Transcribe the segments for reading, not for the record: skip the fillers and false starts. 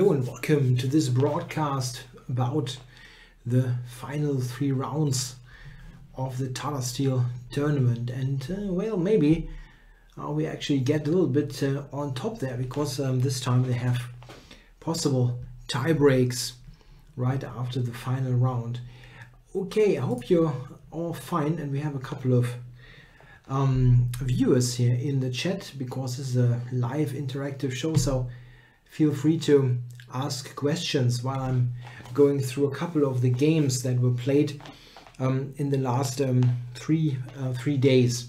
Hello and welcome to this broadcast about the final 3 rounds of the Tata Steel Tournament. And well, maybe we actually get a little bit on top there, because this time they have possible tie breaks right after the final round. Okay, I hope you're all fine, and we have a couple of viewers here in the chat, because this is a live interactive show, so feel free to ask questions while I'm going through a couple of the games that were played in the last three days.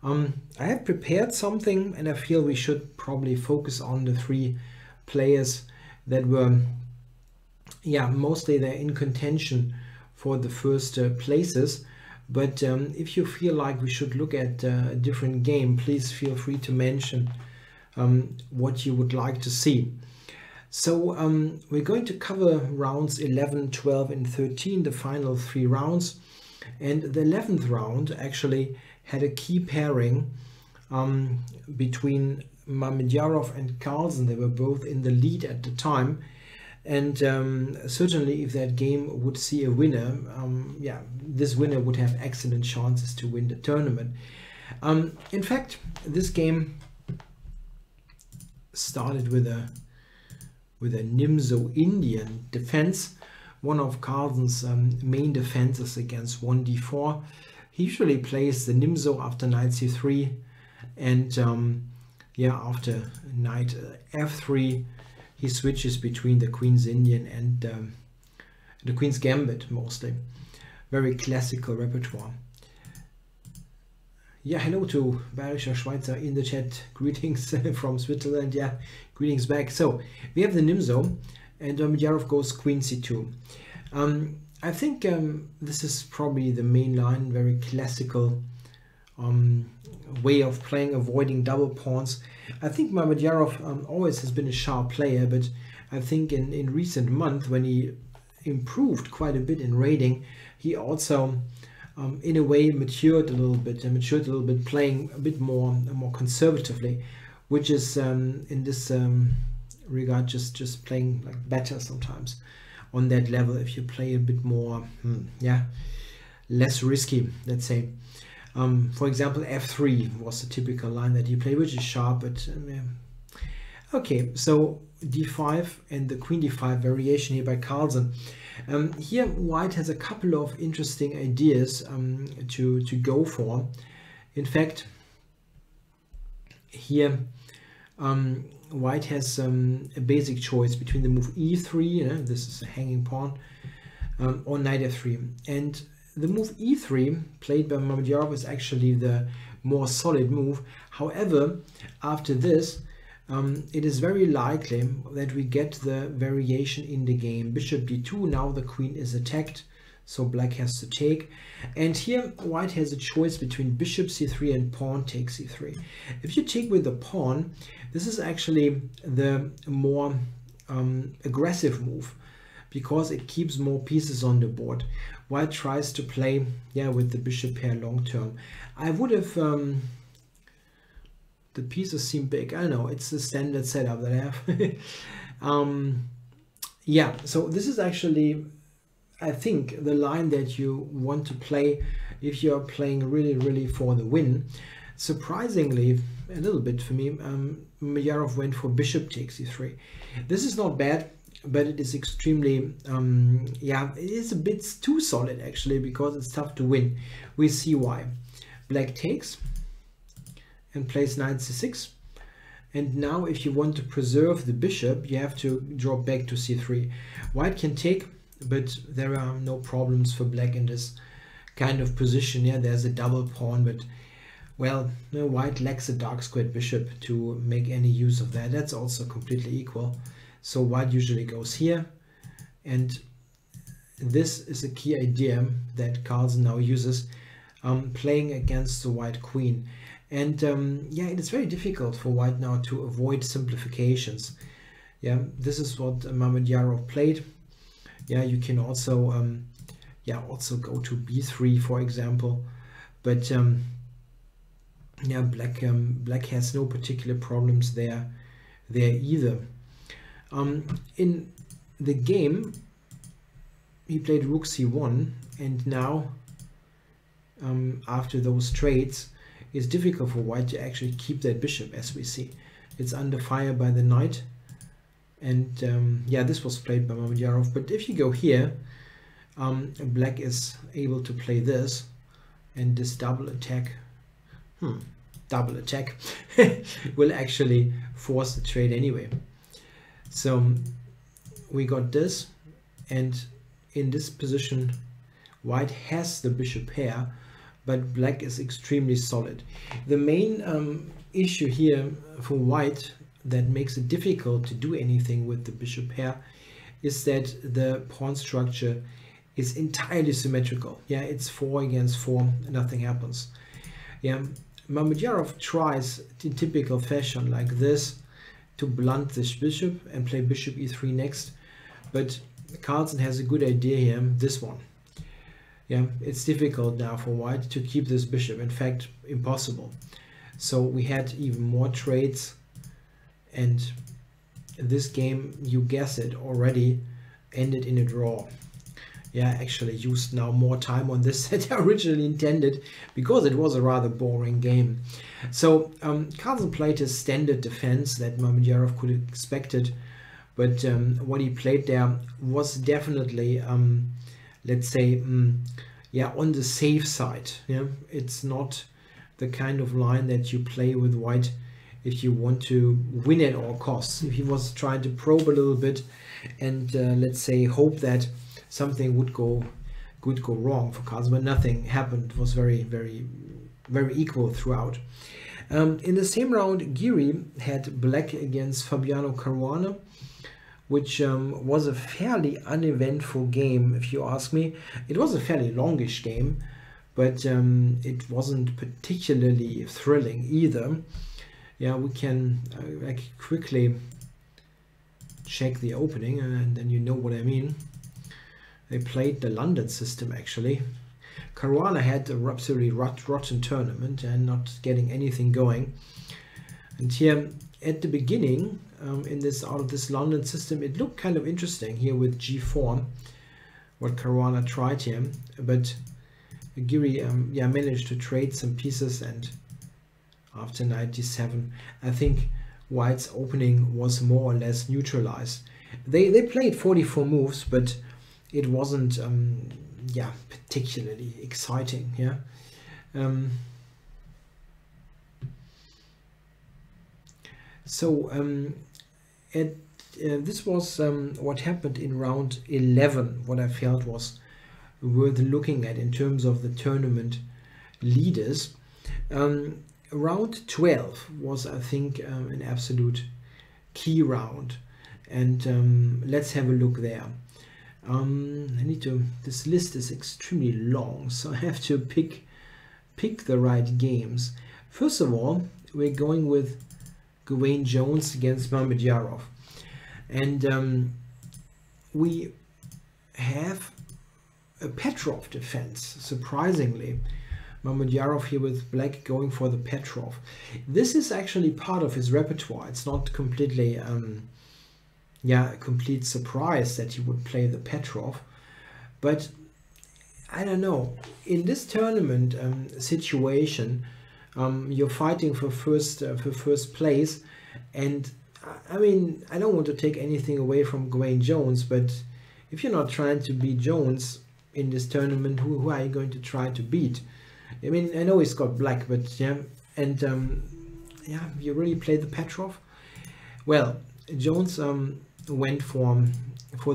I have prepared something, and I feel we should probably focus on the 3 players that were, mostly they're in contention for the first places. But if you feel like we should look at a different game, please feel free to mention what you would like to see. So we're going to cover rounds 11, 12 and 13, the final 3 rounds. And the 11th round actually had a key pairing between Mamedyarov and Carlsen. They were both in the lead at the time. And certainly if that game would see a winner, this winner would have excellent chances to win the tournament. In fact, this game started with a Nimzo Indian defense, one of Carlsen's main defenses against 1d4. He usually plays the Nimzo after knight c3, and after knight f3 he switches between the Queen's Indian and the Queen's Gambit, mostly. Very classical repertoire. Yeah, hello to Bayerischer Schweizer in the chat. Greetings from Switzerland. Yeah, greetings back. So we have the Nimzo, and Mamedyarov goes Queen c2. I think this is probably the main line, very classical way of playing, avoiding double pawns. I think Mamedyarov always has been a sharp player, but I think in recent months, when he improved quite a bit in rating, he also in a way matured a little bit, playing a bit more conservatively, which is in this regard just playing like better sometimes on that level, if you play a bit more less risky, let's say. For example, f3 was the typical line that he played, which is sharp, but okay, so d5 and the Queen d5 variation here by Carlsen. Here White has a couple of interesting ideas to go for. In fact, here White has a basic choice between the move e3, this is a hanging pawn, or knight f3. And the move e3 played by Mamedyarov is actually the more solid move. However, after this, it is very likely that we get the variation in the game. Bishop d2, now the queen is attacked, so black has to take. And here White has a choice between bishop c3 and pawn takes c3. If you take with the pawn, this is actually the more aggressive move, because it keeps more pieces on the board. White tries to play with the bishop pair long term. I would have the pieces seem big. I know, it's the standard setup that I have. So this is actually, I think, the line that you want to play if you're playing really for the win. Surprisingly, a little bit for me, Mamedyarov went for bishop takes c3. This is not bad, but it is extremely, it is a bit too solid actually, because it's tough to win. We see why. Black takes and plays knight c6. And now if you want to preserve the bishop, you have to drop back to c3. White can take, but there are no problems for black in this kind of position. Yeah, there's a double pawn, but well, no, White lacks a dark squared bishop to make any use of that. That's also completely equal. So White usually goes here, and this is a key idea that Carlsen now uses, playing against the white queen. And it is very difficult for White now to avoid simplifications. This is what Mamedyarov played. You can also also go to b3, for example, but black has no particular problems there either. In the game, he played rook c1, and now after those trades, it's difficult for white to actually keep that bishop, as we see. It's under fire by the knight, and yeah, this was played by Mamedyarov. But if you go here, black is able to play this, and this double attack will actually force the trade anyway. So we got this, and in this position white has the bishop pair, but black is extremely solid. The main issue here for white that makes it difficult to do anything with the bishop pair is that the pawn structure is entirely symmetrical. Yeah, it's 4 against 4, nothing happens. Yeah, Mamedyarov tries in typical fashion like this to blunt this bishop and play bishop e3 next, but Carlsen has a good idea here, this one. Yeah, it's difficult now for white to keep this bishop, in fact impossible. So we had even more trades, and this game, you guess it, already ended in a draw. Yeah, actually used now more time on this than I originally intended, because it was a rather boring game. So Carlsen played his standard defense that Mamedyarov could have expected, but what he played there was definitely, let's say, yeah, on the safe side. Yeah, it's not the kind of line that you play with white if you want to win at all costs. If he was trying to probe a little bit and let's say hope that something would go wrong for Carlsen, but nothing happened. It was very equal throughout. In the same round, Giri had black against Fabiano Caruana, which was a fairly uneventful game, if you ask me. It was a fairly longish game, but it wasn't particularly thrilling either. Yeah, we can quickly check the opening, and then you know what I mean. They played the London system, actually. Caruana had a absolutely rotten tournament and not getting anything going. And here at the beginning, out of this London system, it looked kind of interesting here with g4, what Caruana tried here. But Giri yeah, managed to trade some pieces, and after knight d7, I think white's opening was more or less neutralized. They played 44 moves, but it wasn't yeah, particularly exciting. Yeah. This was what happened in round 11, what I felt was worth looking at in terms of the tournament leaders. Round 12 was, I think, an absolute key round, and let's have a look there. This list is extremely long, so I have to pick the right games. First of all, we're going with Gawain Jones against Mamedyarov, and we have a Petrov defense, surprisingly. Mamedyarov here with black going for the Petrov. This is actually part of his repertoire. It's not completely yeah, a complete surprise that he would play the Petrov, but I don't know, in this tournament situation, you're fighting for first place, and I mean, I don't want to take anything away from Gawain Jones, but if you're not trying to beat Jones in this tournament, who are you going to try to beat? I mean, I know he's got black, but yeah, and yeah, you really play the Petrov? Well, Jones went for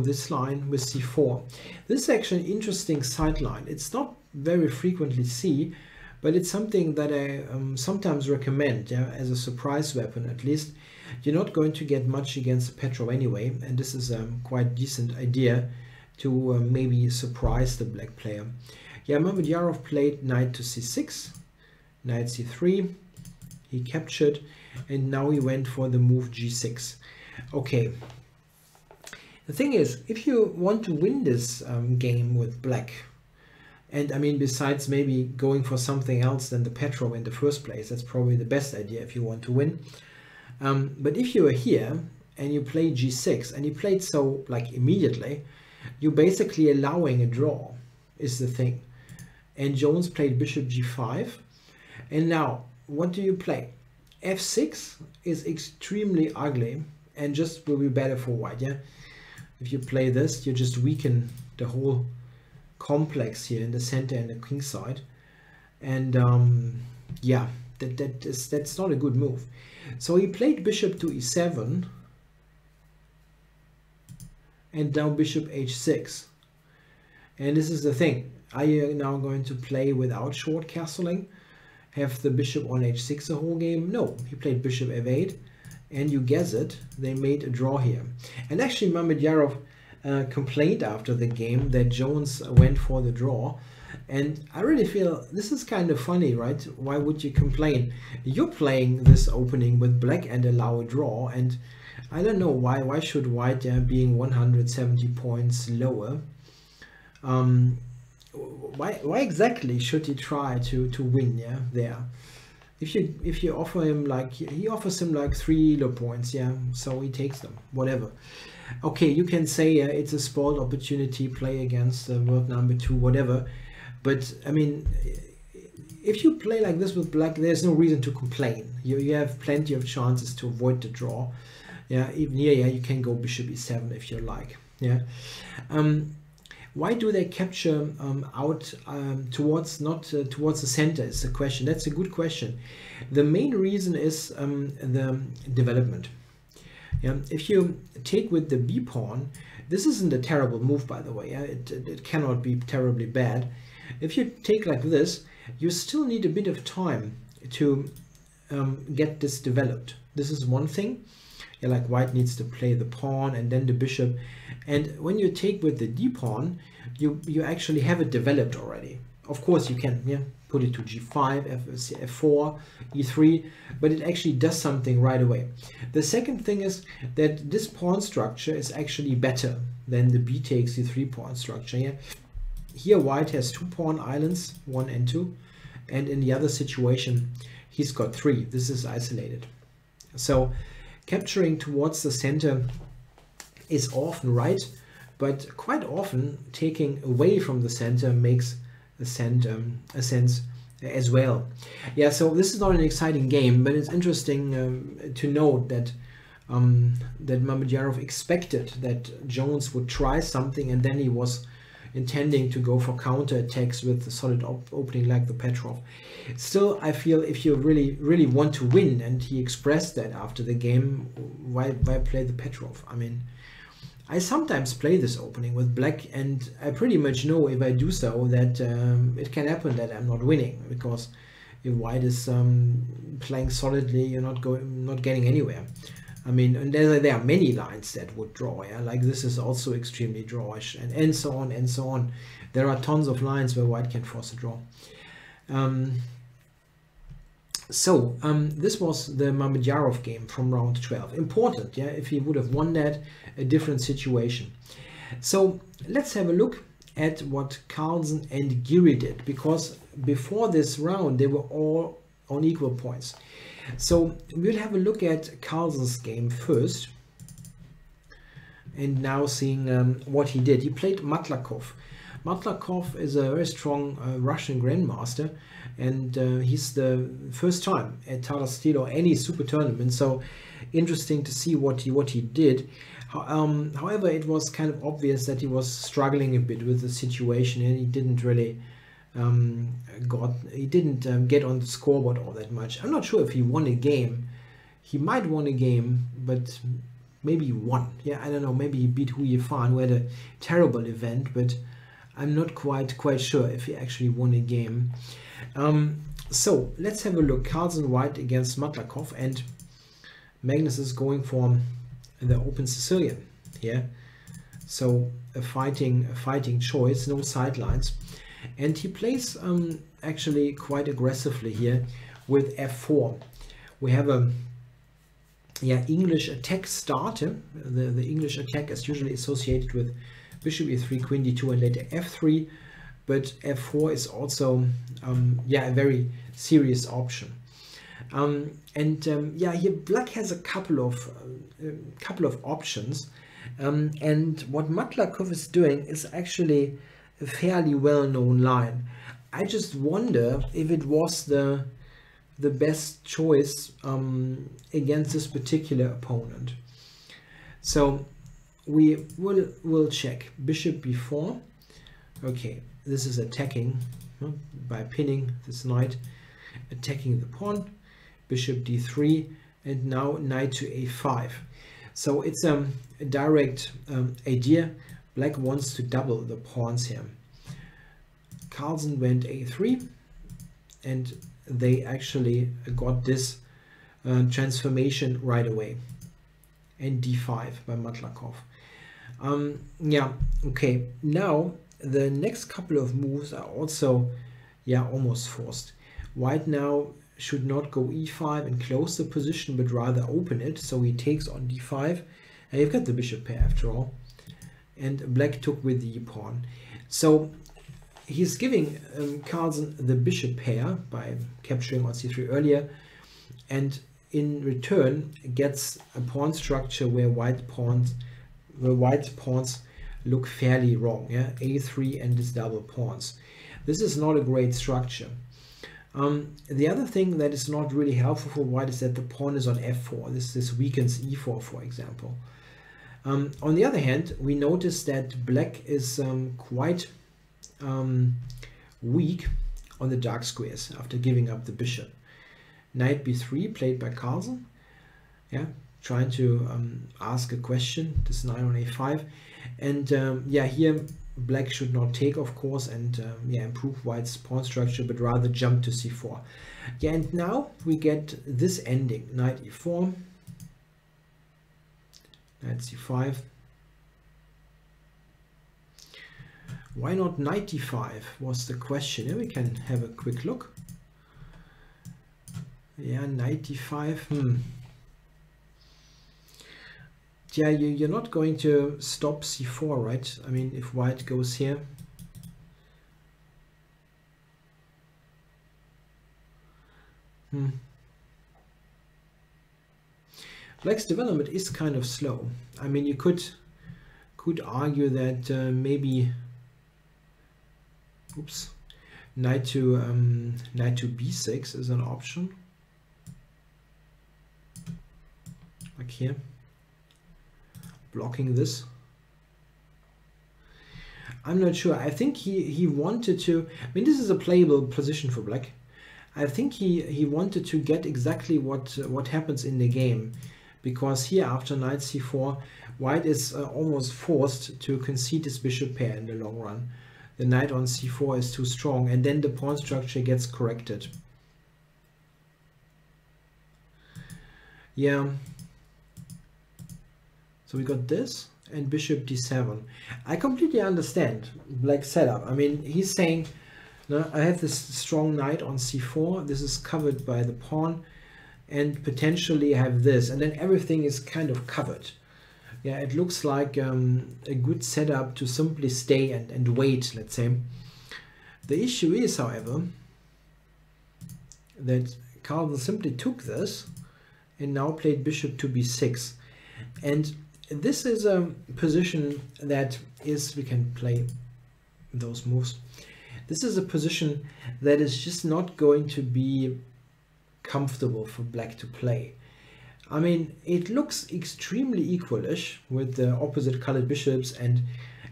this line with c4. This is actually an interesting sideline. It's not very frequently seen, but it's something that I sometimes recommend, yeah, as a surprise weapon at least. You're not going to get much against Petrov anyway, and this is a quite decent idea to maybe surprise the black player. Yeah, Mamedyarov played knight to c6, knight c3, he captured, and now he went for the move g6. Okay, the thing is, if you want to win this game with black, and I mean, besides maybe going for something else than the Petrov in the first place, that's probably the best idea if you want to win. But if you are here and you play g6, and he played so like immediately, you're basically allowing a draw, is the thing. And Jones played bishop g5, and now what do you play? f6 is extremely ugly and just will be better for white. Yeah, if you play this, you just weaken the whole complex here in the center and the king side, and yeah, that's not a good move. So he played bishop to e7, and now bishop h6. And this is the thing, are you now going to play without short castling, have the bishop on h6 the whole game? No, he played bishop f8, and you guess it, they made a draw here. And actually Mamedyarov complained after the game that Jones went for the draw, and I really feel this is kind of funny, right? Why would you complain? You're playing this opening with black and allow a draw, and I don't know why should white, being 170 points lower, why exactly should he try to win? Yeah, there. If you offer him, like, he offers him like 3 elo points, yeah, so he takes them, whatever. Okay, you can say it's a spoiled opportunity, play against world number 2, whatever. But I mean, if you play like this with black, there's no reason to complain. You have plenty of chances to avoid the draw. Yeah, even here, yeah, you can go bishop e7 if you like. Yeah. Why do they capture out towards towards the center is the question. That's a good question. The main reason is the development. Yeah, if you take with the b pawn, this isn't a terrible move, by the way. Yeah? It cannot be terribly bad. If you take like this, you still need a bit of time to get this developed. This is one thing. Yeah, like white needs to play the pawn and then the bishop. And when you take with the d pawn, you actually have it developed already. Of course you can, yeah, put it to g5, f4, e3, but it actually does something right away. The second thing is that this pawn structure is actually better than the b takes e3 pawn structure. Yeah? Here white has 2 pawn islands, 1 and 2, and in the other situation he's got 3. This is isolated. So capturing towards the center is often right, but quite often taking away from the center makes a sense as well. Yeah, so this is not an exciting game, but it's interesting to note that that Mamedyarov expected that Jones would try something, and then he was intending to go for counter attacks with a solid opening like the Petrov. Still, I feel if you really want to win, and he expressed that after the game, why play the Petrov? I mean, I sometimes play this opening with black, and I pretty much know if I do so that it can happen that I'm not winning, because if white is playing solidly, you're not getting anywhere. I mean, and there are many lines that would draw, yeah, like this is also extremely drawish, and so on and so on. There are tons of lines where white can force a draw. This was the Mamedyarov game from round 12. Important, yeah, if he would have won that, a different situation. So let's have a look at what Carlsen and Giri did, because before this round they were all on equal points. So we'll have a look at Carlsen's game first, and now seeing what he did. He played Matlakov. Matlakov is a very strong Russian grandmaster, and he's the first time at Tata Steel or any super tournament, so interesting to see what he did. However, it was kind of obvious that he was struggling a bit with the situation, and he didn't really get on the scoreboard all that much. I'm not sure if he won a game. He might won a game, but maybe he won. Yeah, I don't know. Maybe he beat Hu Yifan, who had a terrible event, but I'm not quite sure if he actually won a game. So let's have a look. Carlsen white against Matlakov, and Magnus is going for the open Sicilian here. So a fighting choice, no sidelines. And he plays actually quite aggressively here with f4. We have a English attack start. The English attack is usually associated with bishop e3, queen d2, and later f3. But f4 is also a very serious option. Yeah, here black has a couple of options, and what Matlakov is doing is actually a fairly well-known line. I just wonder if it was the best choice against this particular opponent. So we will check bishop b4. Okay, this is attacking by pinning this knight, attacking the pawn. Bishop d3, and now knight to a5. So it's a direct idea. Black wants to double the pawns here. Carlsen went a3, and they actually got this transformation right away. And d5 by Matlakov. Yeah, okay. Now the next couple of moves are also, yeah, almost forced. White now should not go e5 and close the position, but rather open it. So he takes on d5, and you've got the bishop pair after all. And black took with the e-pawn. So he's giving Carlsen the bishop pair by capturing on c3 earlier, and in return gets a pawn structure where white pawns look fairly wrong. Yeah, a3 and his double pawns. This is not a great structure. The other thing that is not really helpful for white is that the pawn is on f4. This weakens e4, for example. On the other hand, we notice that black is quite weak on the dark squares after giving up the bishop. Knight b3 played by Carlsen. Yeah, trying to ask a question. This knight on a5, and yeah, here black should not take, of course, and yeah, improve white's pawn structure, but rather jump to c4. Yeah, and now we get this ending: knight e4, knight c5. Why not knight d5 was the question. Here we can have a quick look. Yeah, knight d5. Yeah, you're not going to stop c4, right? I mean, if white goes here. Black's development is kind of slow. I mean, you could argue that maybe, oops, knight to b6 is an option, like here, blocking this. I'm not sure. I think he wanted to, I mean, this is a playable position for black. I think he wanted to get exactly what happens in the game, because here after knight c4, white is almost forced to concede his bishop pair in the long run. The knight on c4 is too strong, and then the pawn structure gets corrected. Yeah. So we got this and bishop d7. I completely understand black's setup. I mean, he's saying, no, I have this strong knight on c4. This is covered by the pawn, and potentially I have this, and then everything is kind of covered. Yeah, it looks like a good setup to simply stay and wait, let's say. The issue is, however, that Carlsen simply took this and now played bishop to b6. And this is a position that is, we can play those moves. This is a position that is just not going to be comfortable for black to play. I mean, it looks extremely equalish with the opposite colored bishops and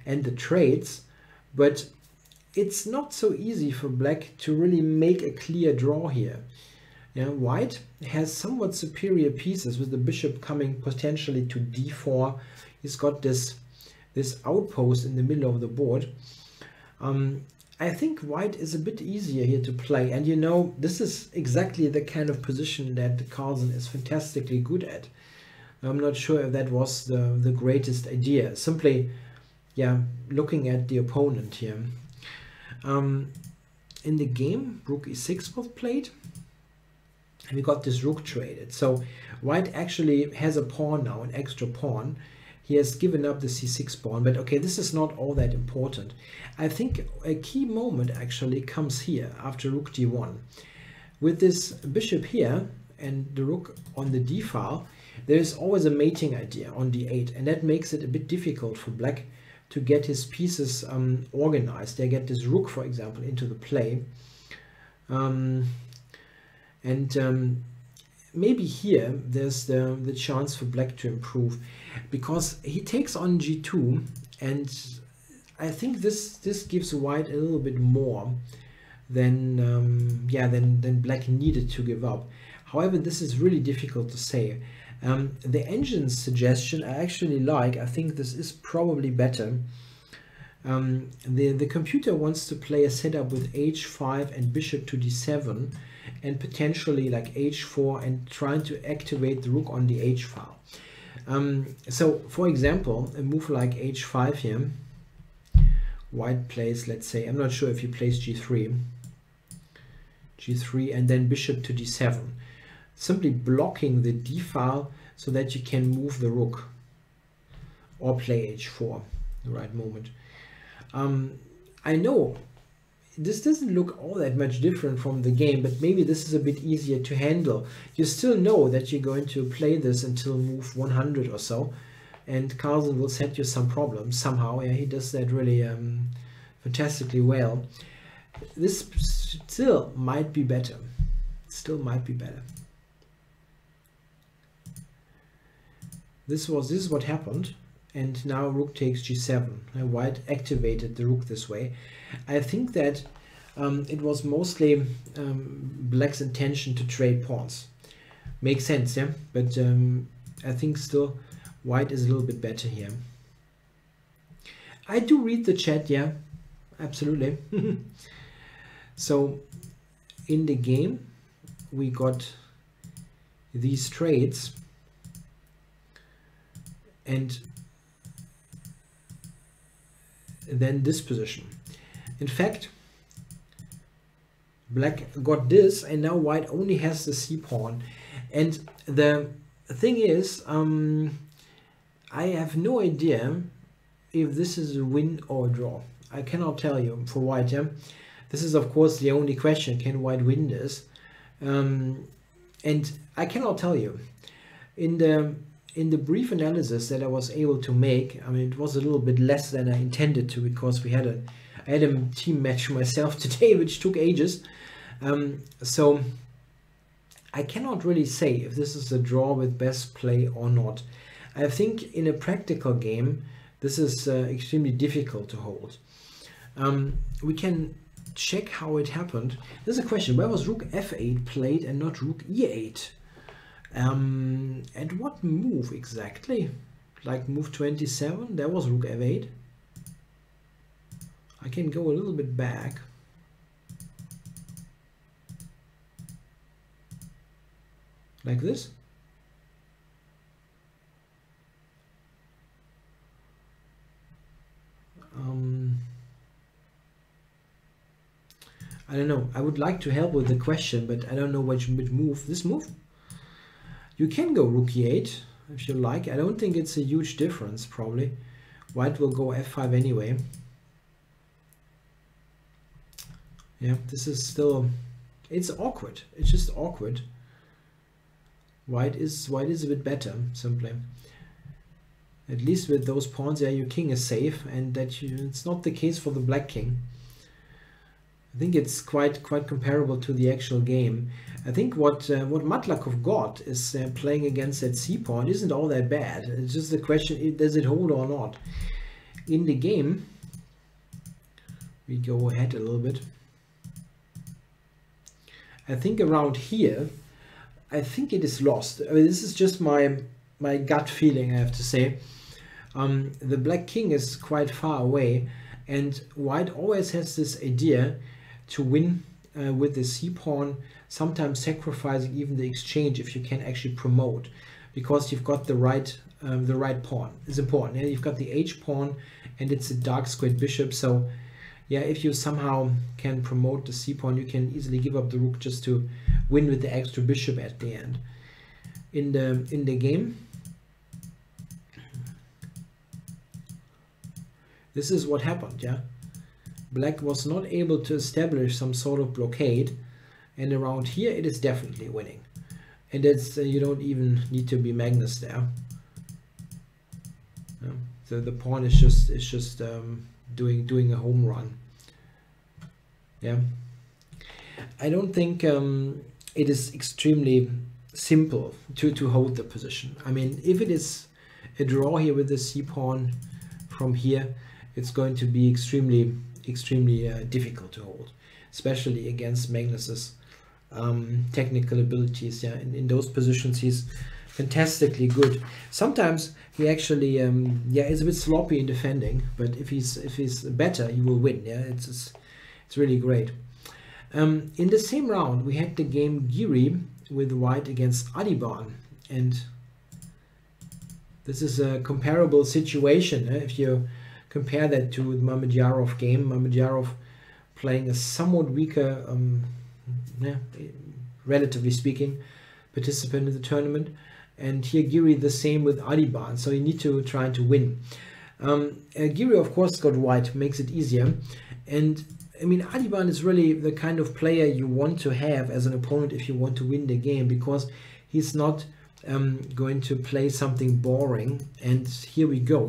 the trades, but it's not so easy for black to really make a clear draw here. Yeah, white has somewhat superior pieces with the bishop coming potentially to d4. He's got this outpost in the middle of the board. I think white is a bit easier here to play, and you know, this is exactly the kind of position that Carlsen is fantastically good at. I'm not sure if that was the greatest idea. Simply, yeah, looking at the opponent here. In the game, rook e6 was played, and we got this rook traded. So white actually has a pawn now, an extra pawn. He has given up the c6 pawn, but okay, this is not all that important. I think a key moment actually comes here after rook d1. With this bishop here, and the rook on the d file, there's always a mating idea on d8, and that makes it a bit difficult for black to get his pieces organized. They get this rook, for example, into the play. Maybe here there's the chance for black to improve, because he takes on g2, and I think this gives white a little bit more than than black needed to give up. However, this is really difficult to say. The engine's suggestion I actually like. I think this is probably better. The computer wants to play a setup with h5 and bishop to d7, and potentially like h4, and trying to activate the rook on the h file. So for example, a move like h5 here, white plays, let's say, I'm not sure if he plays g3, and then bishop to d7, simply blocking the d file so that you can move the rook, or play h4 the right moment. I know this doesn't look all that much different from the game, but maybe this is a bit easier to handle. You still know that you're going to play this until move 100 or so, and Carlsen will set you some problems somehow. Yeah, he does that really fantastically well. This still might be better. Still might be better. This is what happened. And now rook takes g7. White activated the rook this way. I think that it was mostly black's intention to trade pawns. Makes sense, yeah? But I think still white is a little bit better here. I do read the chat, yeah, absolutely. So in the game, we got these trades, and then this position. In fact, black got this, and now white only has the c pawn. And the thing is, I have no idea if this is a win or a draw. I cannot tell you for white. Yeah, this is of course the only question: can white win this? And I cannot tell you. In the brief analysis that I was able to make, I mean, it was a little bit less than I intended to, because I had a team match myself today, which took ages. So I cannot really say if this is a draw with best play or not. I think in a practical game, this is extremely difficult to hold. We can check how it happened. There's a question: where was rook f8 played and not rook e8? And what move exactly? Like move 27, there was rook f8. I can go a little bit back. Like this. I don't know. I would like to help with the question, but I don't know which move. This move? You can go rook e8 if you like. I don't think it's a huge difference, probably. White will go f5 anyway. Yeah, this is still, it's awkward. It's just awkward. White is a bit better, simply. At least with those pawns, yeah, your king is safe, and it's not the case for the black king. I think it's quite comparable to the actual game. I think what Matlakov got is playing against that c pawn isn't all that bad. It's just the question: does it hold or not? In the game, we go ahead a little bit. I think around here, I think it is lost. I mean, this is just my gut feeling, I have to say. The black king is quite far away, and white always has this idea to win with the c pawn, sometimes sacrificing even the exchange if you can actually promote, because you've got the right pawn. It's important. Yeah? You've got the h pawn, and it's a dark squared bishop. So yeah, if you somehow can promote the c pawn, you can easily give up the rook just to win with the extra bishop at the end. In the game, this is what happened. Yeah, black was not able to establish some sort of blockade, and around here it is definitely winning. and that's you don't even need to be Magnus there. So the pawn is just doing a home run. Yeah, I don't think it is extremely simple to hold the position. I mean, if it is a draw here with the c pawn from here, it's going to be extremely difficult to hold, especially against Magnus's technical abilities. Yeah, in those positions he's fantastically good. Sometimes he actually yeah, is a bit sloppy in defending, but if he's better, he will win. Yeah, it's really great. In the same round we had the game Giri with White against Adiban, and this is a comparable situation. If you compare that to the Mamedyarov game, Mamedyarov playing a somewhat weaker, yeah, relatively speaking, participant in the tournament, and here Giri the same with Adiban, so you need to try to win. Giri of course got White, makes it easier, and I mean Adiban is really the kind of player you want to have as an opponent if you want to win the game, because he's not going to play something boring. And here we go.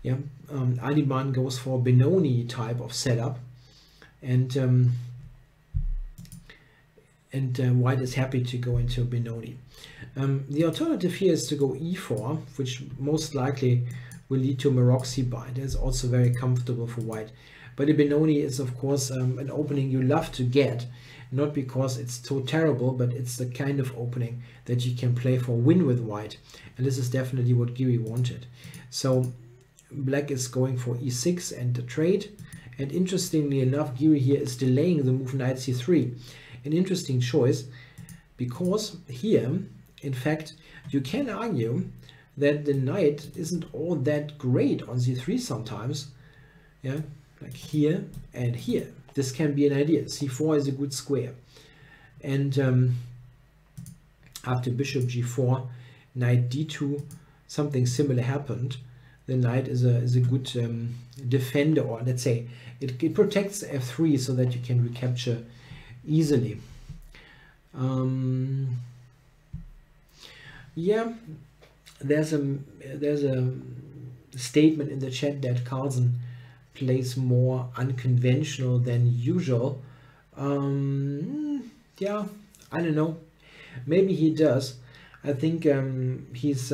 Yeah, Adiban goes for Benoni type of setup, and White is happy to go into Benoni. The alternative here is to go e4, which most likely will lead to Maroczy bind. It's also very comfortable for White. But the Benoni is of course an opening you love to get, not because it's so terrible, but it's the kind of opening that you can play for win with White. And this is definitely what Giri wanted. So Black is going for e6 and the trade. And interestingly enough, Giri here is delaying the move knight c3. An interesting choice, because here, in fact, you can argue that the knight isn't all that great on c3 sometimes. Yeah, like here and here. This can be an idea. c4 is a good square. And after bishop g4, knight d2, something similar happened. The knight is a good defender, or let's say it protects f3 so that you can recapture easily. Yeah, there's a statement in the chat that Carlsen plays more unconventional than usual. Yeah, I don't know, maybe he does. I think he's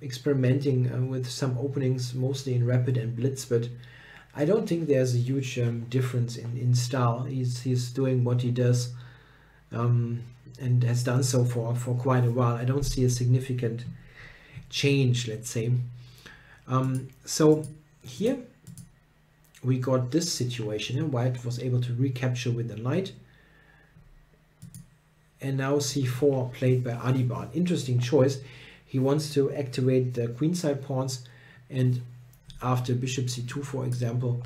experimenting with some openings, mostly in rapid and blitz, but I don't think there's a huge difference in style. He's doing what he does, and has done so for quite a while. I don't see a significant change, let's say. So here we got this situation, and White was able to recapture with the knight. And now c4 played by Adiban. Interesting choice. He wants to activate the queenside pawns, and after bishop c2, for example,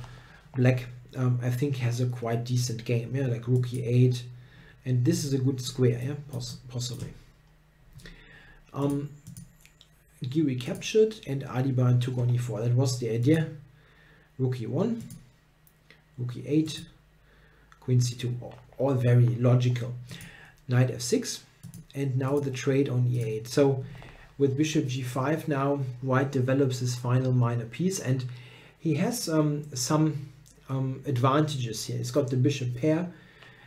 Black I think has a quite decent game. Yeah, like rook e8, and this is a good square. Yeah, possibly. Giri captured and Adiban took on e4. That was the idea. Rook e1, rook e8, queen c2, all very logical. Knight f6, and now the trade on e8. So with bishop g5 now, White develops his final minor piece, and he has some advantages here. He's got the bishop pair,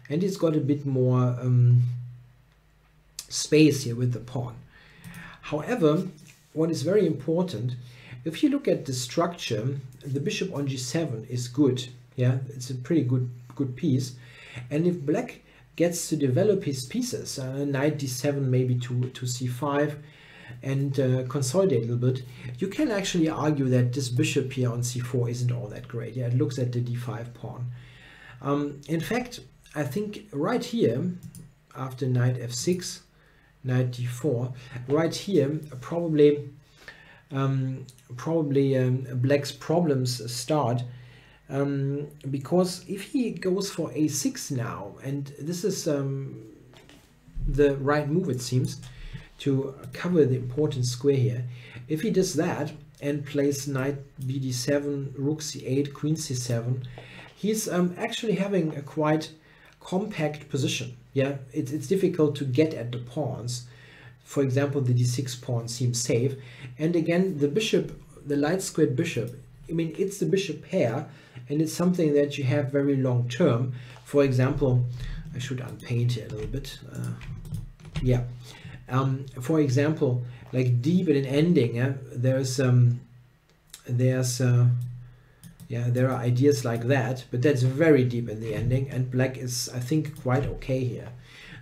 and he's got a bit more space here with the pawn. However, what is very important, if you look at the structure, the bishop on g7 is good. Yeah, it's a pretty good piece. And if Black gets to develop his pieces, knight d7 maybe to c5, and consolidate a little bit, you can actually argue that this bishop here on c4 isn't all that great. Yeah, it looks at the d5 pawn. In fact, I think right here, after knight f6, knight d4, right here probably Black's problems start, because if he goes for a6 now, and this is the right move, it seems, to cover the important square here. If he does that and plays knight bd7, rook c8, queen c7, he's actually having a quite compact position. Yeah, it's difficult to get at the pawns. For example, the d6 pawn seems safe, and again the bishop, the light squared bishop, I mean, it's the bishop pair, and it's something that you have very long term. For example, I should unpaint here a little bit. Yeah, for example, like deep in an ending, yeah, there are ideas like that, but that's very deep in the ending, and black is, I think, quite okay here.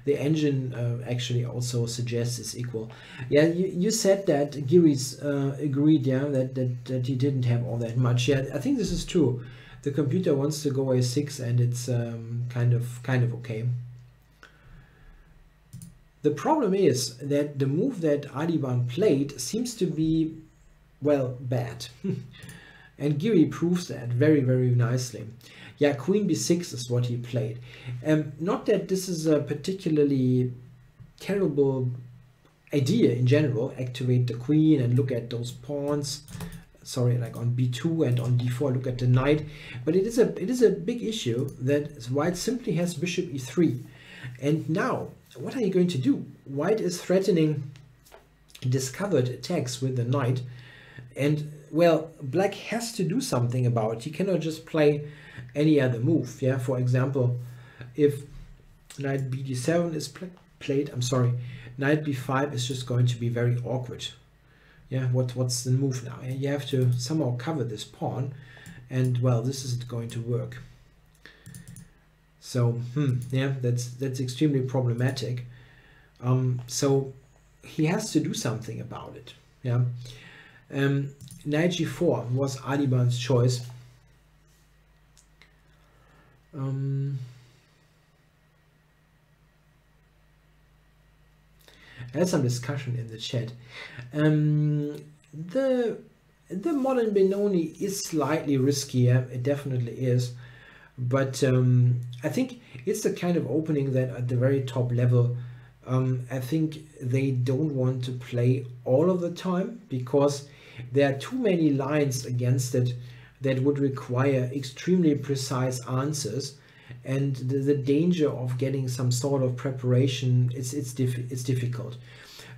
The engine actually also suggests it's equal. Yeah, you said that Giri's agreed, yeah, that he didn't have all that much. Yeah, I think this is true. The computer wants to go a6, and it's kind of okay. The problem is that the move that Adiban played seems to be, well, bad. And Giri proves that very, very nicely. Yeah, queen b6 is what he played. Not that this is a particularly terrible idea in general, activate the queen and look at those pawns. Sorry, like on b2 and on d4, look at the knight. But it is a big issue that White simply has bishop e3. And now, what are you going to do? White is threatening discovered attacks with the knight. And, well, black has to do something about it. He cannot just play any other move. Yeah, for example, if knight bd7 is played, I'm sorry, knight b5 is just going to be very awkward. Yeah, what's the move now? You have to somehow cover this pawn, and, well, this isn't going to work. So, yeah, that's extremely problematic. So he has to do something about it. Yeah. Knight g4 was Adiban's choice. I had some discussion in the chat. The modern Benoni is slightly riskier. It definitely is. But I think it's the kind of opening that at the very top level, I think they don't want to play all of the time, because there are too many lines against it that would require extremely precise answers, and the danger of getting some sort of preparation, it's difficult.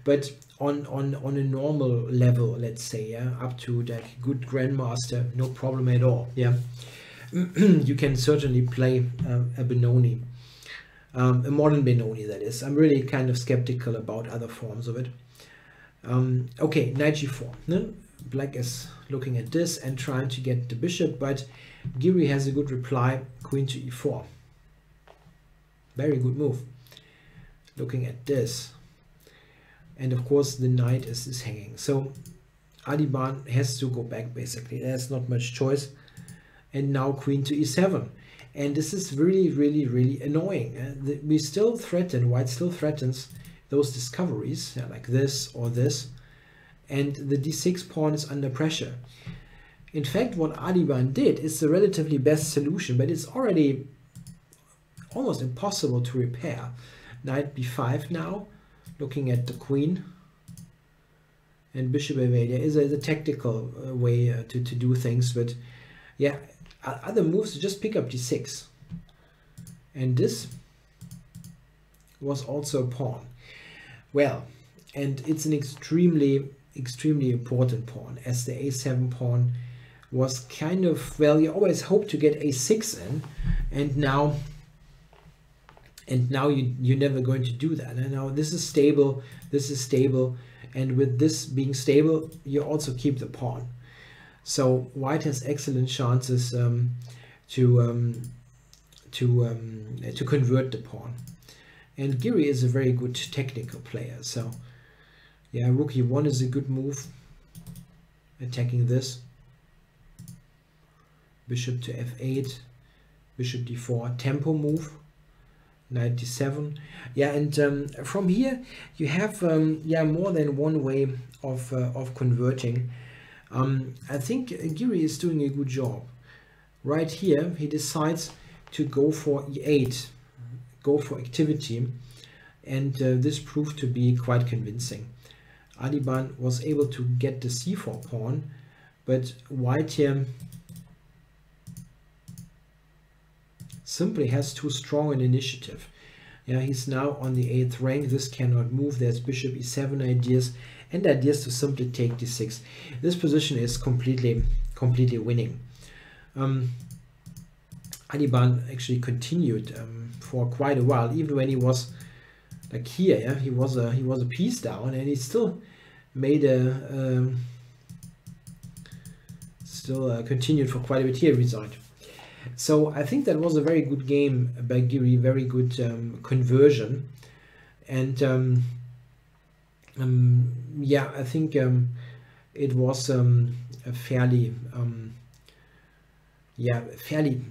But on a normal level, let's say, yeah, up to like good grandmaster, no problem at all. Yeah, you can certainly play a Benoni, a modern Benoni, that is. I'm really kind of skeptical about other forms of it. Okay, knight g4. No? Black is looking at this and trying to get the bishop, but Giri has a good reply, queen to e4. Very good move. Looking at this. And of course the knight is hanging. So Adiban has to go back basically. There's not much choice. And now queen to e7. And this is really, really, really annoying. We still threaten, White still threatens those discoveries, yeah, like this or this. And the d6 pawn is under pressure. In fact, what Adiban did is the relatively best solution, but it's already almost impossible to repair. Knight b5 now, looking at the queen. And bishop evade is a tactical way to do things, but yeah, other moves, just pick up d6. And this was also a pawn. Well, and it's an extremely important pawn, as the a7 pawn was kind of, well, you always hope to get a6 in, and now you're never going to do that. And now this is stable, and with this being stable, you also keep the pawn. So White has excellent chances to convert the pawn. And Giri is a very good technical player, so yeah, rook e1 is a good move, attacking this. Bishop to f8, bishop d4, tempo move, knight d7. Yeah, and from here you have yeah, more than one way of converting. I think Giri is doing a good job. Right here he decides to go for e8, go for activity, and this proved to be quite convincing. Adiban was able to get the c4 pawn, but White here simply has too strong an initiative. Yeah, he's now on the 8th rank. This cannot move. There's bishop e7 ideas and ideas to simply take d6. This position is completely winning. Adhiban actually continued for quite a while, even when he was like here. Yeah, he was a piece down, and he still made a continued for quite a bit. Here resigned. So I think that was a very good game by Giri, very good conversion, and yeah, I think it was a fairly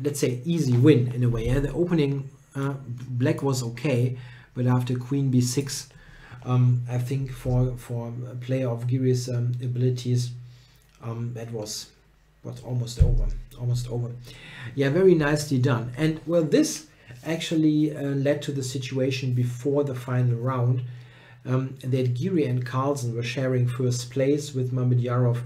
let's say easy win in a way. Yeah? The opening black was okay, but after queen b6, I think for a player of Giri's abilities, that was almost over. Yeah, very nicely done. And well, this actually led to the situation before the final round, that Giri and Carlsen were sharing first place with Mamedyarov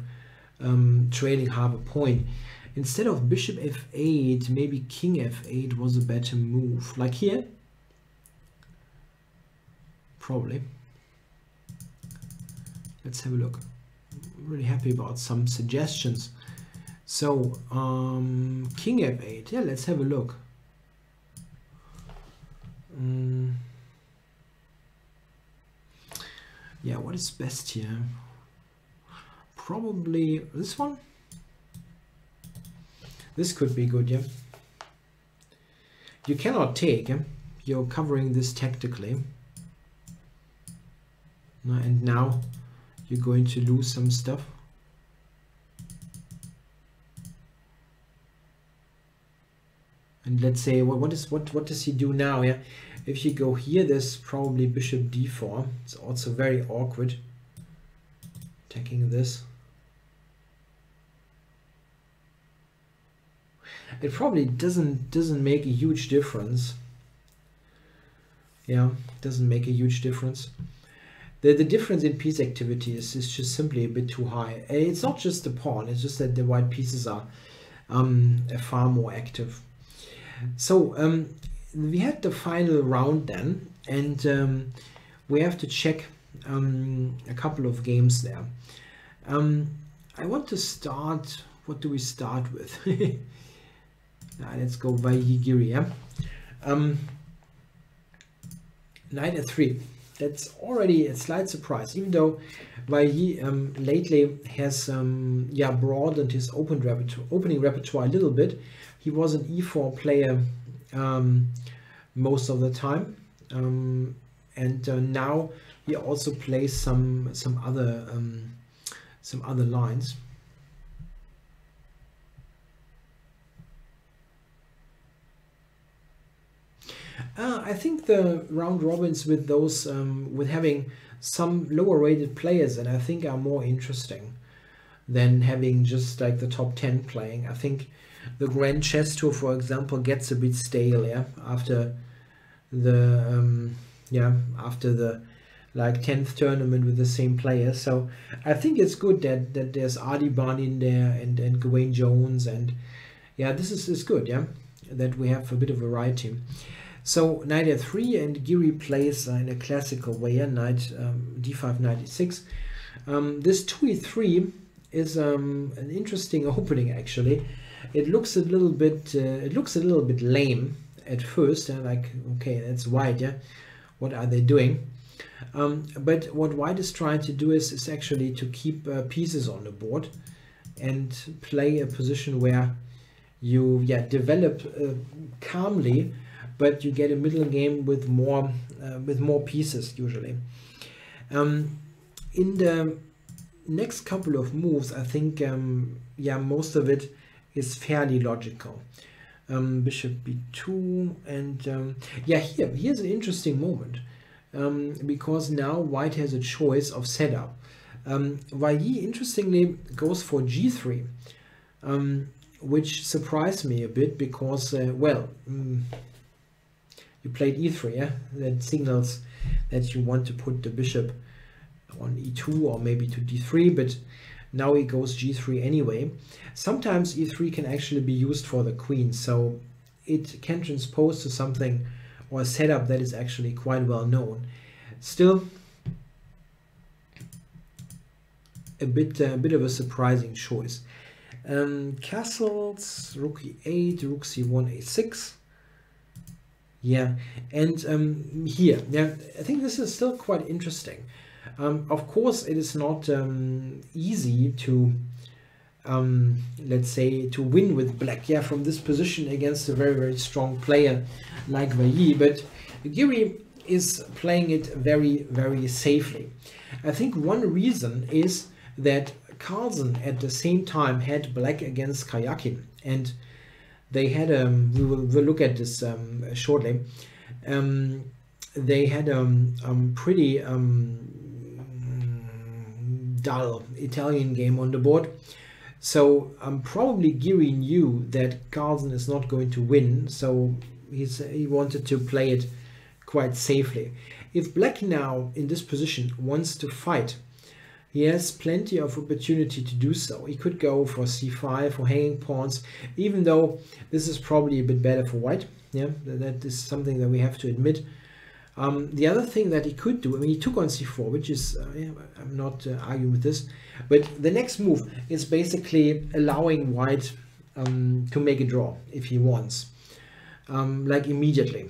trailing half a point. Instead of bishop f8, maybe king f8 was a better move. Like here, probably. Let's have a look. I'm really happy about some suggestions. So king f8, yeah, let's have a look. Yeah, what is best here? Probably this one. This could be good, yeah. You cannot take, yeah? You're covering this tactically. And now you're going to lose some stuff. And let's say, well, what does he do now? Yeah, if you go here, there's probably bishop d4. It's also very awkward. Attacking this. It probably doesn't make a huge difference. Yeah, doesn't make a huge difference. The difference in piece activity is just simply a bit too high. And it's not just the pawn, it's just that the white pieces are far more active. So we had the final round then, and we have to check a couple of games there. I want to start, what do we start with? Let's go Wijk Giri, yeah? Knight f3. That's already a slight surprise, even though Wijk lately has broadened his opening repertoire a little bit. He was an e4 player most of the time, and now he also plays some other lines. I think the round robins with those with having some lower rated players, and I think are more interesting than having just like the top 10 playing. I think the Grand Chess Tour, for example, gets a bit stale, yeah, after the like 10th tournament with the same players. So I think it's good that there's Adhiban in there and Gawain Jones, and yeah, this is good, yeah, that we have a bit of variety. So knight f3, and Giri plays in a classical way, knight d5, knight e6. This 2e3 is an interesting opening actually. It looks a little bit lame at first, and like, okay, that's white, yeah, what are they doing? But what white is trying to do is actually to keep pieces on the board and play a position where you develop calmly, but you get a middle game with more pieces usually. In the next couple of moves, I think most of it is fairly logical. Bishop b2, and here's an interesting moment, because now white has a choice of setup. Wijk interestingly goes for g3, which surprised me a bit, because you played e3, yeah? That signals that you want to put the bishop on e2 or maybe to d3, but now he goes g3 anyway. Sometimes e3 can actually be used for the queen, so it can transpose to something or a setup that is actually quite well known. Still, a bit of a surprising choice. Castles, rook e8, rook c1, a6. Yeah, and here, yeah, I think this is still quite interesting. Of course, it is not easy to, let's say, to win with black, yeah, from this position against a very, very strong player like Wijk, but Giri is playing it very, very safely. I think one reason is that Carlsen at the same time had black against Kayakin, and they had we'll look at this shortly. They had a pretty dull Italian game on the board, so probably Giri knew that Carlsen is not going to win, so he wanted to play it quite safely. If black now in this position wants to fight, he has plenty of opportunity to do so. He could go for c5 or hanging pawns, even though this is probably a bit better for white. Yeah, that is something that we have to admit. The other thing that he could do, I mean, he took on c4, which is, I'm not arguing with this, but the next move is basically allowing white to make a draw if he wants, like immediately.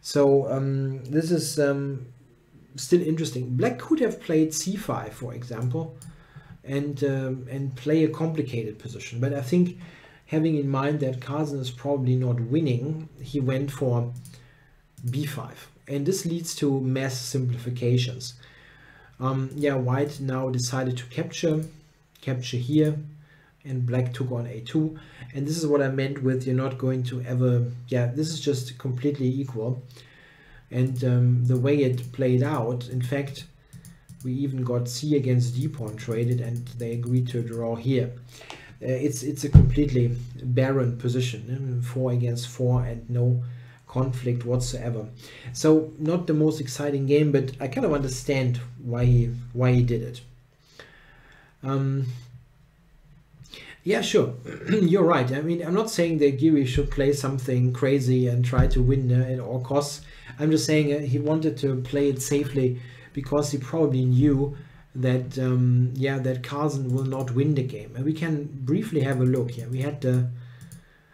So this is still interesting. Black could have played c5, for example, and play a complicated position. But I think, having in mind that Carlsen is probably not winning, he went for b5, and this leads to mass simplifications. Yeah, white now decided to capture here, and black took on a2, and this is what I meant with you're not going to ever, yeah, this is just completely equal. And the way it played out, in fact, we even got c against d pawn traded, and they agreed to a draw here. It's a completely barren position, 4 against 4 and no conflict whatsoever. So not the most exciting game, but I kind of understand why he did it. Yeah, sure, you're right. I mean, I'm not saying that Giri should play something crazy and try to win at all costs. I'm just saying he wanted to play it safely because he probably knew that yeah, that Carlsen will not win the game. And we can briefly have a look here. We had the,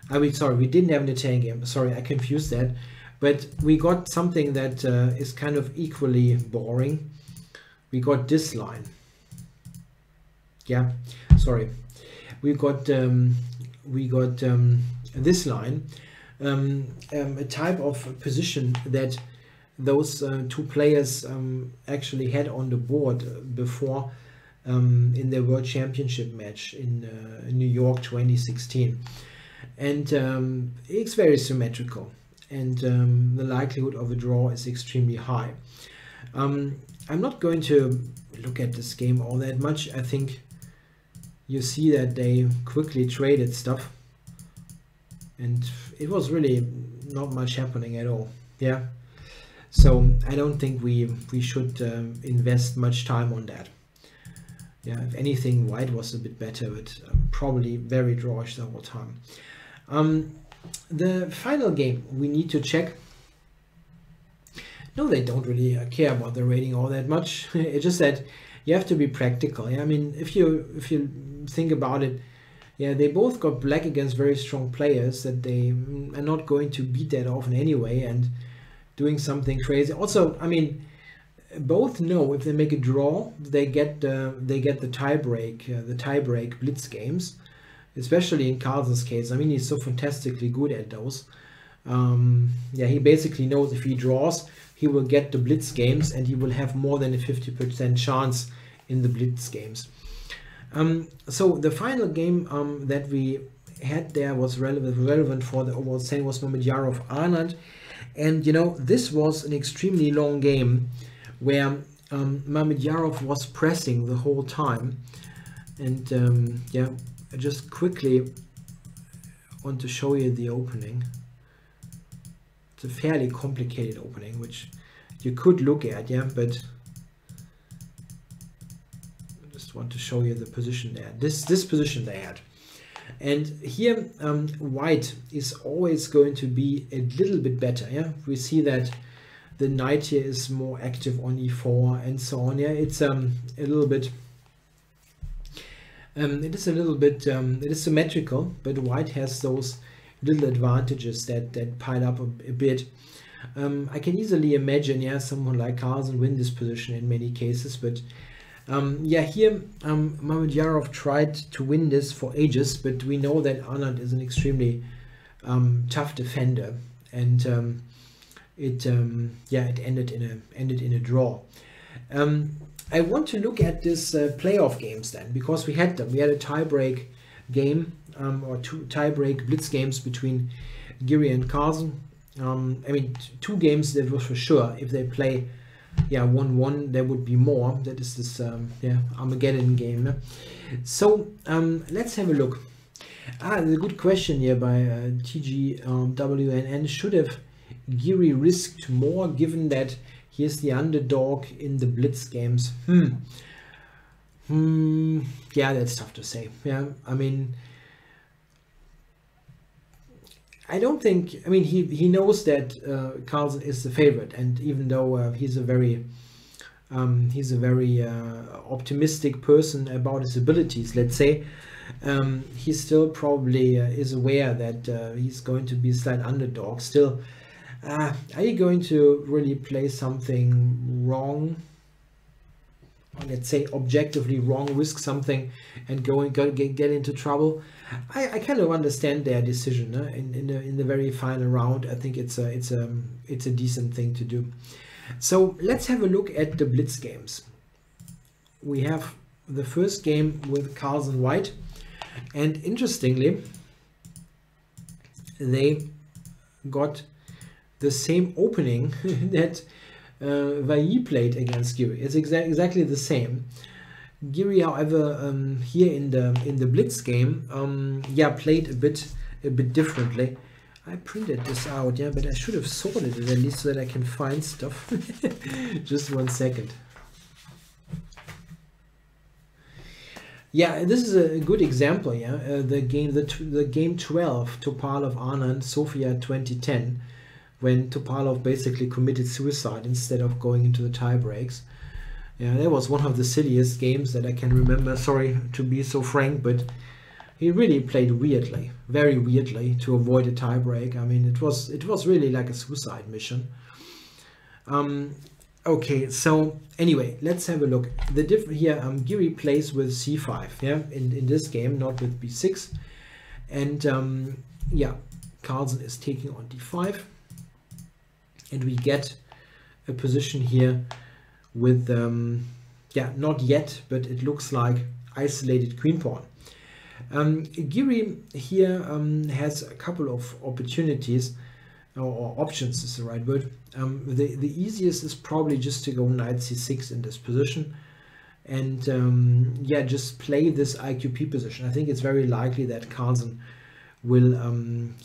I mean, sorry, we didn't have an Italian game. Sorry, I confused that. But we got something that is kind of equally boring. We got this line. Yeah, sorry. We got this line. A type of position that those two players actually had on the board before in their World Championship match in New York 2016, and it's very symmetrical, and the likelihood of a draw is extremely high. I'm not going to look at this game all that much. I think you see that they quickly traded stuff, and it was really not much happening at all. Yeah, so I don't think we should invest much time on that. Yeah, if anything, white was a bit better, but probably very drawish the whole time. The final game we need to check. No, they don't really care about the rating all that much. It's just that you have to be practical. Yeah? I mean, if you think about it, yeah, they both got black against very strong players that they are not going to beat that often anyway, and doing something crazy. Also, I mean, both know if they make a draw, they get the tiebreak blitz games, especially in Carlsen's case. I mean, he's so fantastically good at those. Yeah, he basically knows if he draws, he will get the blitz games, and he will have more than a 50% chance in the blitz games. So the final game that we had there was relevant for the overall standing was Mamedyarov-Arnott, and you know, this was an extremely long game where Mamedyarov was pressing the whole time, and yeah, I just quickly want to show you the opening. It's a fairly complicated opening, which you could look at, yeah, but I just want to show you the position there. This position they had. And here white is always going to be a little bit better. Yeah, we see that the knight here is more active on e4 and so on. Yeah, it's a little bit it is symmetrical, but white has those little advantages that pile up a bit. I can easily imagine, yeah, someone like Carlsen win this position in many cases, but yeah, here Mamedyarov tried to win this for ages, but we know that Anand is an extremely tough defender, and it ended in a draw. I want to look at this playoff games then, because we had them. We had a tiebreak game or two tiebreak blitz games between Giri and Carlsen. I mean, two games that was for sure. If they play 1-1, there would be more. That is this Armageddon game. So let's have a look. There's a good question here by TGWNN. Should have Giri risked more, given that he is the underdog in the blitz games? Yeah, that's tough to say. Yeah, I mean, I don't think, I mean, he knows that Carlsen is the favorite, and even though he's a very optimistic person about his abilities, let's say, he still probably is aware that he's going to be a slight underdog. Still, are you going to really play something wrong? Let's say objectively wrong, risk something and get into trouble? I kind of understand their decision in the very final round. I think it's a decent thing to do. So let's have a look at the blitz games. We have the first game with Carlsen white, and interestingly, they got the same opening that Wijk played against Giri. It's exactly the same. Giri, however, here in the blitz game, played a bit differently. I printed this out, yeah, but I should have sorted it at least so that I can find stuff. Just 1 second. Yeah, this is a good example. Yeah, the game 12, Topalov Anand Sofia 2010. When Topalov basically committed suicide instead of going into the tie breaks. Yeah, that was one of the silliest games that I can remember. Sorry to be so frank, but he really played weirdly, very weirdly, to avoid a tie break. I mean, it was really like a suicide mission. Okay, so anyway, let's have a look. The different here, Giri plays with c5. Yeah, in this game, not with b6, and yeah, Carlsen is taking on d5. And we get a position here with, not yet, but it looks like isolated queen pawn. Giri here has a couple of opportunities, or options is the right word. The easiest is probably just to go knight c6 in this position, and just play this IQP position. I think it's very likely that Carlsen will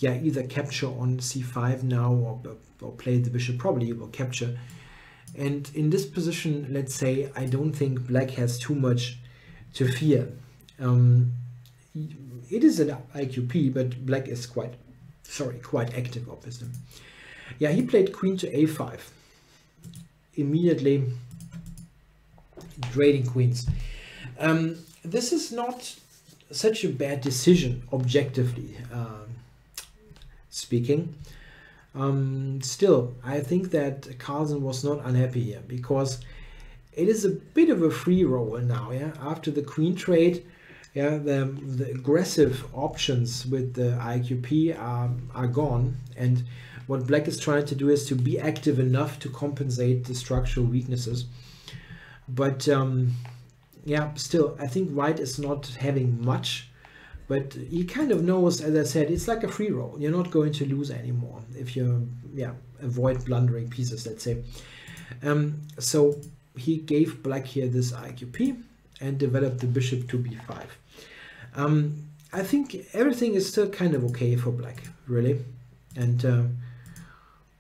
either capture on c5 now or play the bishop. Probably he will capture, and in this position, let's say, I don't think black has too much to fear. It is an IQP, but black is quite active, obviously. Yeah, he played queen to a5, immediately trading queens. This is not such a bad decision, objectively speaking. Still, I think that Carlsen was not unhappy here, because it is a bit of a free roll now. Yeah, after the queen trade, yeah, the aggressive options with the IQP are gone, and what black is trying to do is to be active enough to compensate the structural weaknesses. But yeah, still, I think white is not having much, but he kind of knows, as I said, it's like a free roll. You're not going to lose anymore if you avoid blundering pieces, let's say. So he gave black here this IQP and developed the bishop to b5. I think everything is still kind of okay for black, really, and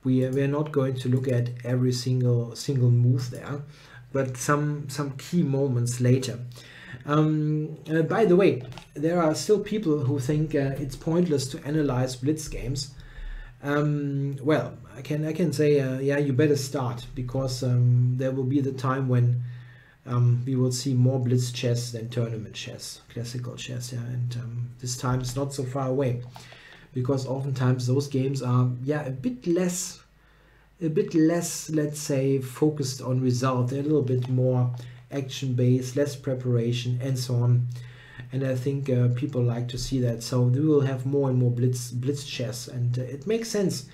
we're not going to look at every single move there, but some key moments later. By the way, there are still people who think it's pointless to analyze blitz games. Well, I can say, yeah, you better start, because there will be the time when we will see more blitz chess than tournament chess, classical chess, yeah, and this time is not so far away, because oftentimes those games are, yeah, a bit less, let's say, focused on result. They're a little bit more action-based, less preparation, and so on. And I think people like to see that. So we will have more and more blitz chess, and it makes sense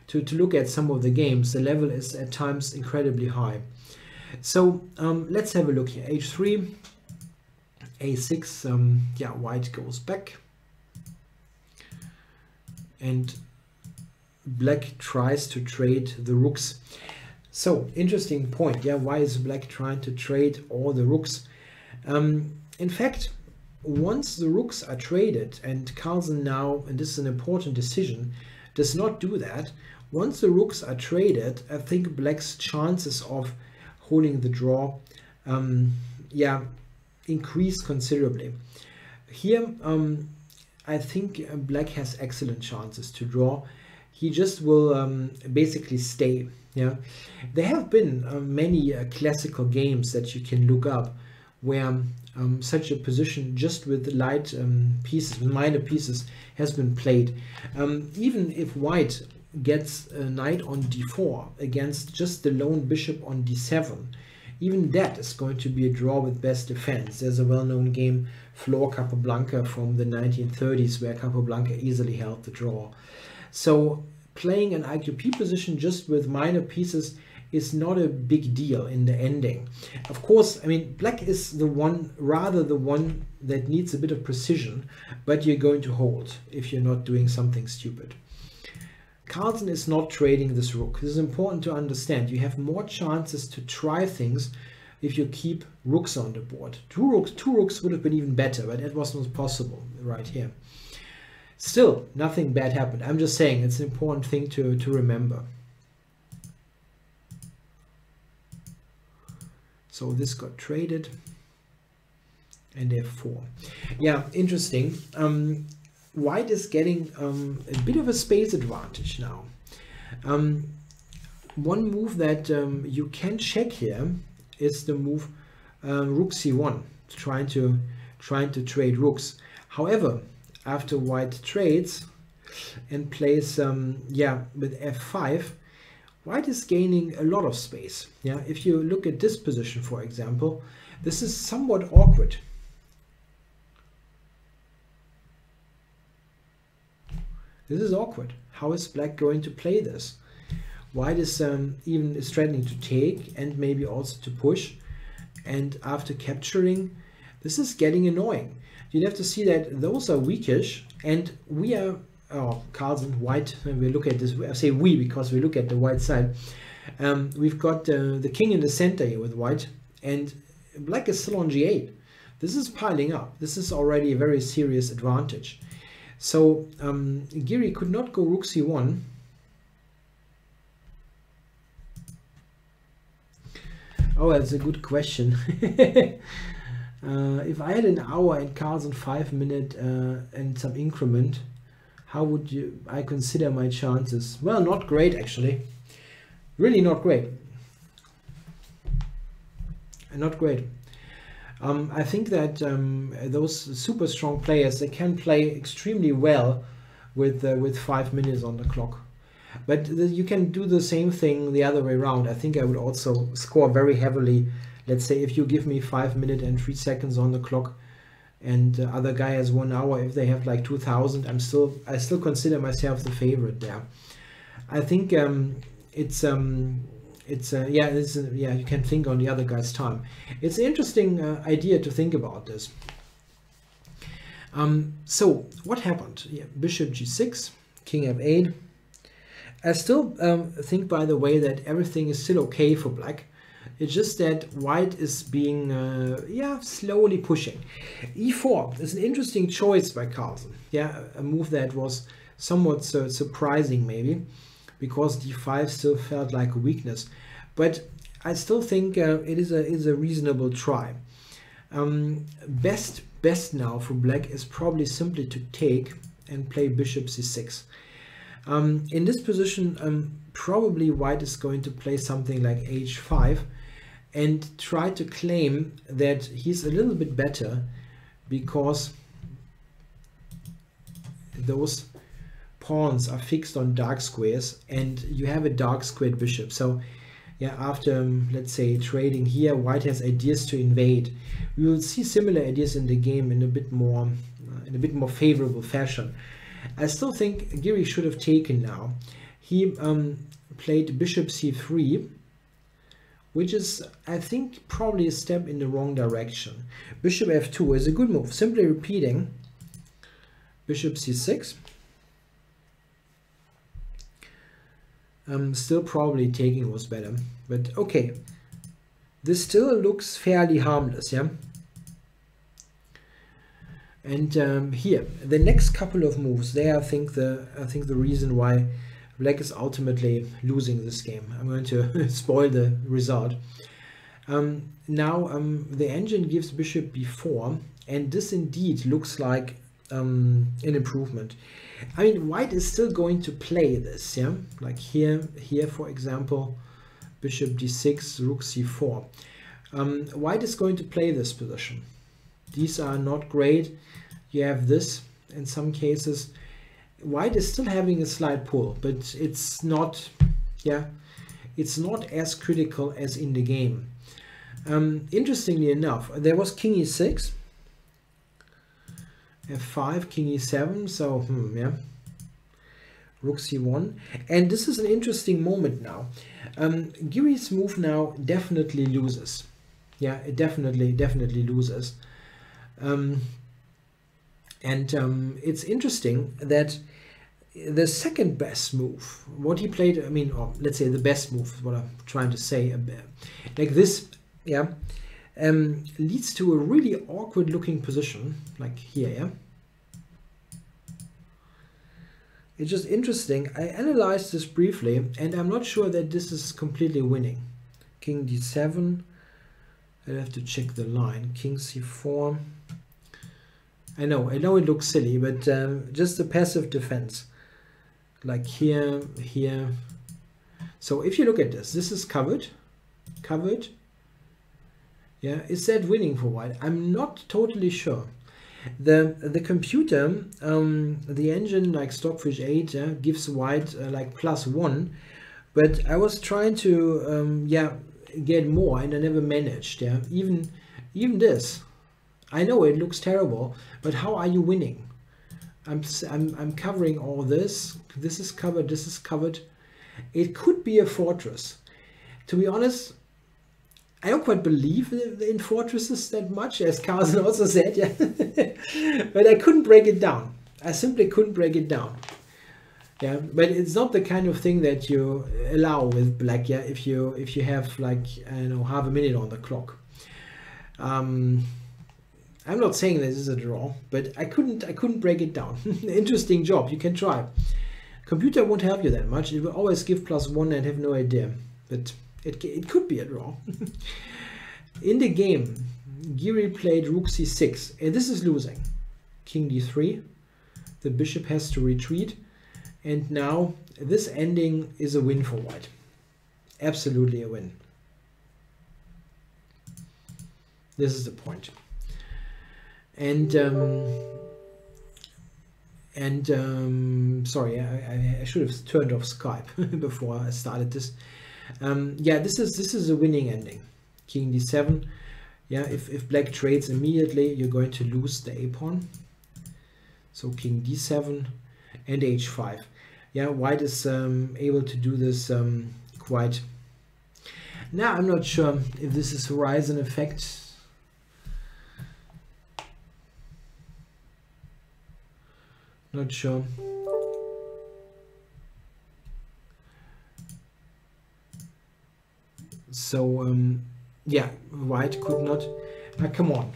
to look at some of the games. The level is at times incredibly high. So let's have a look here. H3, A6, yeah, white goes back. And black tries to trade the rooks. So interesting point. Yeah, why is black trying to trade all the rooks? In fact, once the rooks are traded, and Carlsen now, and this is an important decision, does not do that. Once the rooks are traded, I think black's chances of holding the draw, yeah, increase considerably. Here, I think black has excellent chances to draw. He just will basically stay. Yeah, there have been many classical games that you can look up where such a position just with light pieces, minor pieces, has been played. Even if white gets a knight on d4 against just the lone bishop on d7, even that is going to be a draw with best defense. There's a well-known game, Floor Capablanca, from the 1930s, where Capablanca easily held the draw. So playing an IQP position just with minor pieces is not a big deal in the ending. Of course, I mean, black is the one that needs a bit of precision, but you're going to hold if you're not doing something stupid. Carlsen is not trading this rook. This is important to understand. You have more chances to try things if you keep rooks on the board. Two rooks would have been even better, but it was not possible right here. Still, nothing bad happened. I'm just saying it's an important thing to remember. So this got traded, and f4. Yeah, interesting. White is getting a bit of a space advantage now. One move that you can check here is the move rook c1, trying to trade rooks. However, after white trades and plays yeah, with f5, white is gaining a lot of space. Yeah, if you look at this position, for example, this is somewhat awkward. This is awkward. How is black going to play this? White is even threatening to take and maybe also to push. And after capturing, this is getting annoying. You'd have to see that those are weakish, and we are, oh, Carlsen, white, when we look at this, I say we because we look at the white side. We've got the king in the center here with white, and black is still on g8. This is piling up. This is already a very serious advantage. So Giri could not go rook c1. Oh, that's a good question. If I had an hour and Carlsen 5 minutes and some increment, how would I consider my chances? Well, not great actually. Really not great. Not great. I think that those super strong players, they can play extremely well with 5 minutes on the clock. But you can do the same thing the other way around. I think I would also score very heavily. Let's say if you give me 5 minutes and 3 seconds on the clock, and the other guy has 1 hour, if they have like 2,000, I still consider myself the favorite there. I think yeah, you can think on the other guy's time. It's an interesting idea to think about this. So what happened? Yeah, bishop g6, king f8. I still think, by the way, that everything is still okay for black. It's just that white is being yeah, slowly pushing. e4 is an interesting choice by Carlsen. Yeah, a move that was somewhat surprising maybe, because d5 still felt like a weakness. But I still think it is a reasonable try. Best now for black is probably simply to take and play bishop c6. In this position, probably white is going to play something like h5 and try to claim that he's a little bit better because those pawns are fixed on dark squares and you have a dark squared bishop. So yeah, after let's say trading here, white has ideas to invade. We will see similar ideas in the game in a bit more favorable fashion. I still think Giri should have taken now. He played bishop c3, which is, I think, probably a step in the wrong direction. Bishop f2 is a good move. Simply repeating bishop c6. Still probably taking was better, but okay. This still looks fairly harmless, yeah. And here, the next couple of moves, they I think the reason why black is ultimately losing this game. I'm going to spoil the result. Now the engine gives bishop b4, and this indeed looks like an improvement. I mean, white is still going to play this, yeah, like here for example, bishop d6, rook c4. White is going to play this position. These are not great. You have this in some cases. White is still having a slight pull, but it's not, yeah, it's not as critical as in the game. Interestingly enough, there was king e6, f5, king e7, so yeah, rook c1, and this is an interesting moment now. Giri's move now definitely loses. Yeah, it definitely loses. It's interesting that the second best move, what he played, I mean, or let's say the best move is what I'm trying to say, like this, yeah, leads to a really awkward looking position, like here, yeah. It's just interesting. I analyzed this briefly, and I'm not sure that this is completely winning. King d7, I'll have to check the line. King c4. I know it looks silly, but just the passive defense, like here. So if you look at this, this is covered. Yeah, is that winning for white? I'm not totally sure. The computer, the engine, like Stockfish 8, gives white like +1, but I was trying to yeah, get more, and I never managed. Yeah, even this. I know it looks terrible, but how are you winning? I'm covering all this. This is covered. This is covered. It could be a fortress. To be honest, I don't quite believe in fortresses that much, as Carlsen also said. Yeah, but I couldn't break it down. I simply couldn't break it down. Yeah, but it's not the kind of thing that you allow with black. Yeah, if you have like, I don't know, half a minute on the clock. I'm not saying this is a draw, but I couldn't break it down. Interesting job. You can try. Computer won't help you that much. It will always give +1 and have no idea. But it could be a draw. In the game, Giri played rook c6, and this is losing. King d3. The bishop has to retreat, and now this ending is a win for white. Absolutely a win. This is the point. And sorry, I should have turned off Skype before I started this. Yeah, this is a winning ending. King d7. Yeah, if black trades immediately, you're going to lose the a pawn. So king d7 and h5. Yeah, white is able to do this quite. Now I'm not sure if this is horizon effect. Not sure. So yeah, white could not. Come on.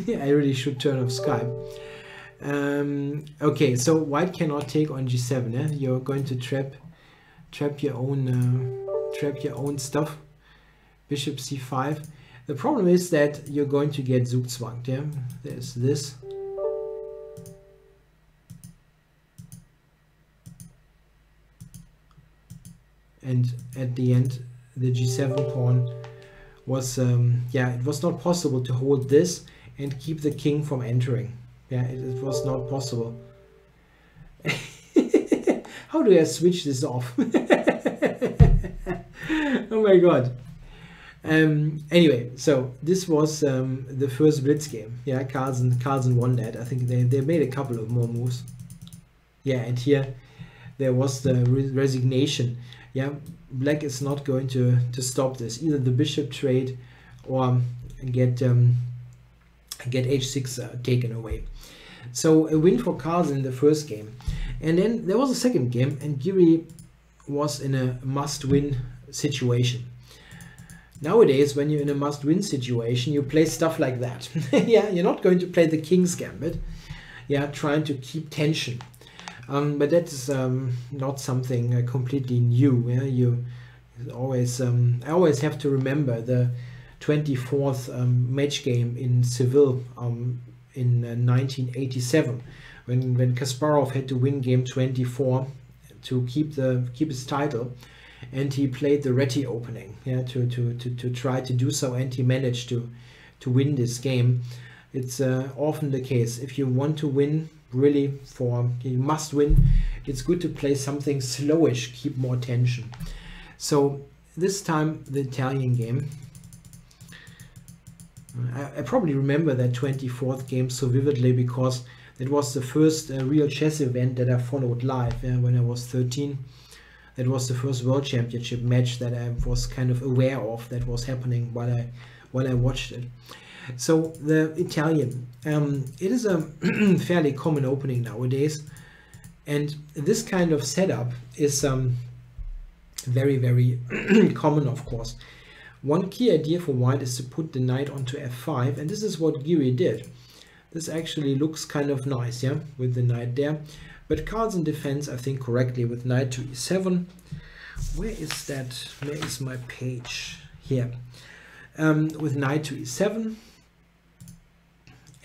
I really should turn off Skype. Okay, so white cannot take on g7. You're going to trap trap your own stuff. Bishop c5. The problem is that you're going to get Zugzwang. Yeah, there's this. And at the end, the g7 pawn was, yeah, it was not possible to hold this and keep the king from entering. Yeah, it was not possible. How do I switch this off? Oh my god. Anyway, so this was the first Blitz game. Yeah, Carlsen won that. I think they made a couple of more moves. Yeah, and here there was the resignation. Yeah, black is not going to stop this. Either the bishop trade or get h6 taken away. So a win for Carlsen in the first game. And then there was a second game, and Giri was in a must-win situation. Nowadays, when you're in a must-win situation, you play stuff like that. Yeah, you're not going to play the King's Gambit. Yeah, trying to keep tension. But that's not something completely new. Yeah, you always, I always have to remember the 24th match game in Seville in 1987, when Kasparov had to win game 24 to keep his title, and he played the Reti opening, yeah, to try to do so, and he managed to win this game. It's often the case. If you want to win, really, you must win, it's good to play something slowish, keep more tension. So this time the Italian game, I probably remember that 24th game so vividly because it was the first real chess event that I followed live when I was 13. That was the first World Championship match that I was kind of aware of that was happening while I watched it. So the Italian, it is a fairly common opening nowadays, and this kind of setup is very, very common, of course. One key idea for white is to put the knight onto f5, and this is what Giri did. This actually looks kind of nice, yeah, with the knight there. But Carlsen defends, I think, correctly with knight to e7. Where is that? Where is my page? Here. With knight to e7.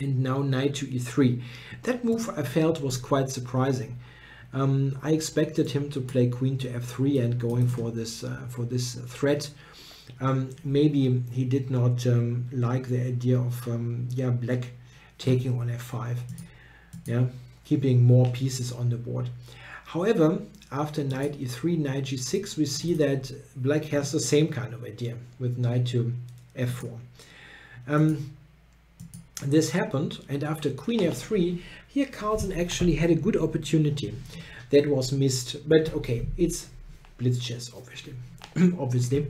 And now knight to e3. That move I felt was quite surprising. I expected him to play queen to f3 and going for this threat. Maybe he did not like the idea of yeah, black taking on f5, yeah, keeping more pieces on the board. However, after knight e3, knight g6, we see that black has the same kind of idea with knight to f4. This happened, and after queen f3, here Carlsen actually had a good opportunity that was missed. But okay, it's blitz chess, obviously. Obviously.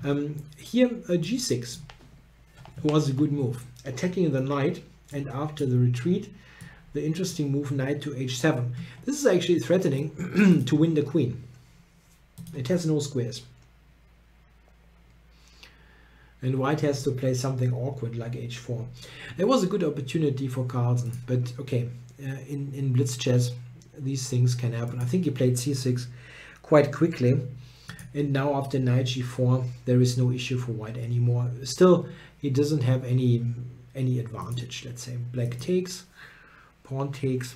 Here g6 was a good move, attacking the knight, and after the retreat, the interesting move knight to h7. This is actually threatening to win the queen. It has no squares. And white has to play something awkward like h4. There was a good opportunity for Carlsen, but okay, in blitz chess, these things can happen. I think he played c6 quite quickly. And now after knight g4, there is no issue for white anymore. Still, he doesn't have any advantage, let's say. Black takes, pawn takes.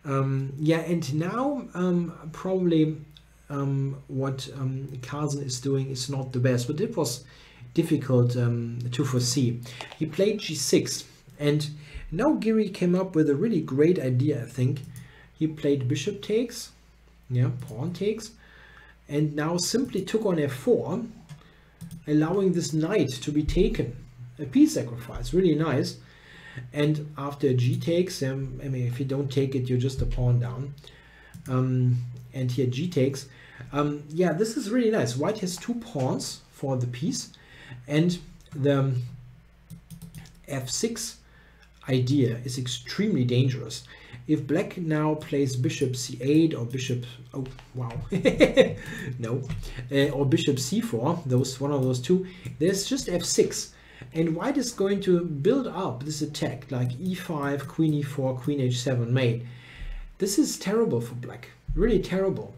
Yeah, and now probably what Carlsen is doing is not the best, but it was difficult to foresee. He played g6, and now Giri came up with a really great idea, I think. He played bishop takes, yeah, pawn takes, and now simply took on f4, allowing this knight to be taken. A piece sacrifice, really nice. And after g takes, I mean, if you don't take it, you're just a pawn down. And here g takes. Yeah, this is really nice. White has two pawns for the piece, and the f6 idea is extremely dangerous. If black now plays bishop c8 or bishop, oh wow, no, or bishop c4, one of those two, there's just f6, and white is going to build up this attack like e5, queen e4, queen h7 mate. This is terrible for black, really terrible.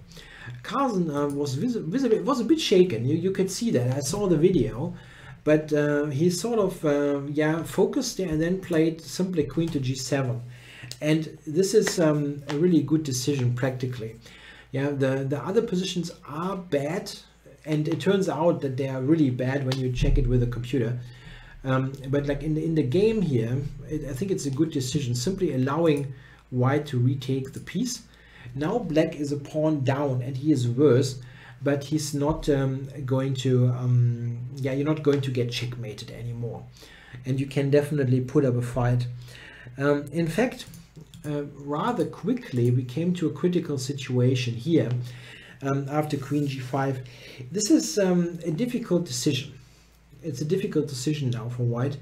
Carlsen was visibly was a bit shaken. You could see that. I saw the video, but he sort of yeah, focused there and then played simply queen to g7, and this is a really good decision practically. Yeah, the other positions are bad, and it turns out that they are really bad when you check it with a computer. But like in the game here, I think it's a good decision, simply allowing white to retake the piece. Now black is a pawn down, and he is worse, but he's not going to yeah, you're not going to get checkmated anymore, and you can definitely put up a fight. In fact, rather quickly we came to a critical situation here after queen g5. This is a difficult decision. It's a difficult decision now for white,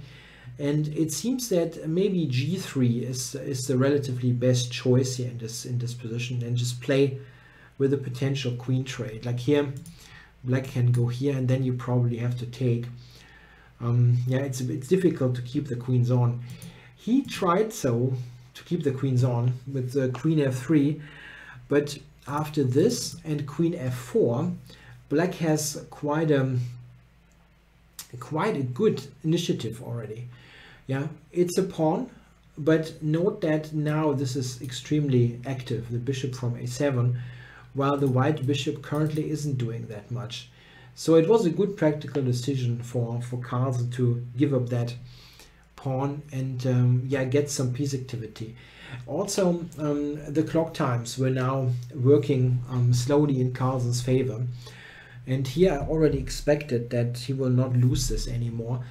and it seems that maybe g3 is the relatively best choice here in this position, and just play with a potential queen trade. Like here, black can go here, and then you probably have to take. Yeah, it's difficult to keep the queens on. He tried so to keep the queens on with the queen f3, but after this and queen f4, black has quite a good initiative already. Yeah, it's a pawn, but note that now this is extremely active, the bishop from a7, while the white bishop currently isn't doing that much. So it was a good practical decision for Carlsen to give up that pawn and yeah, get some piece activity. Also, the clock times were now working slowly in Carlsen's favor. And here I already expected that he will not lose this anymore.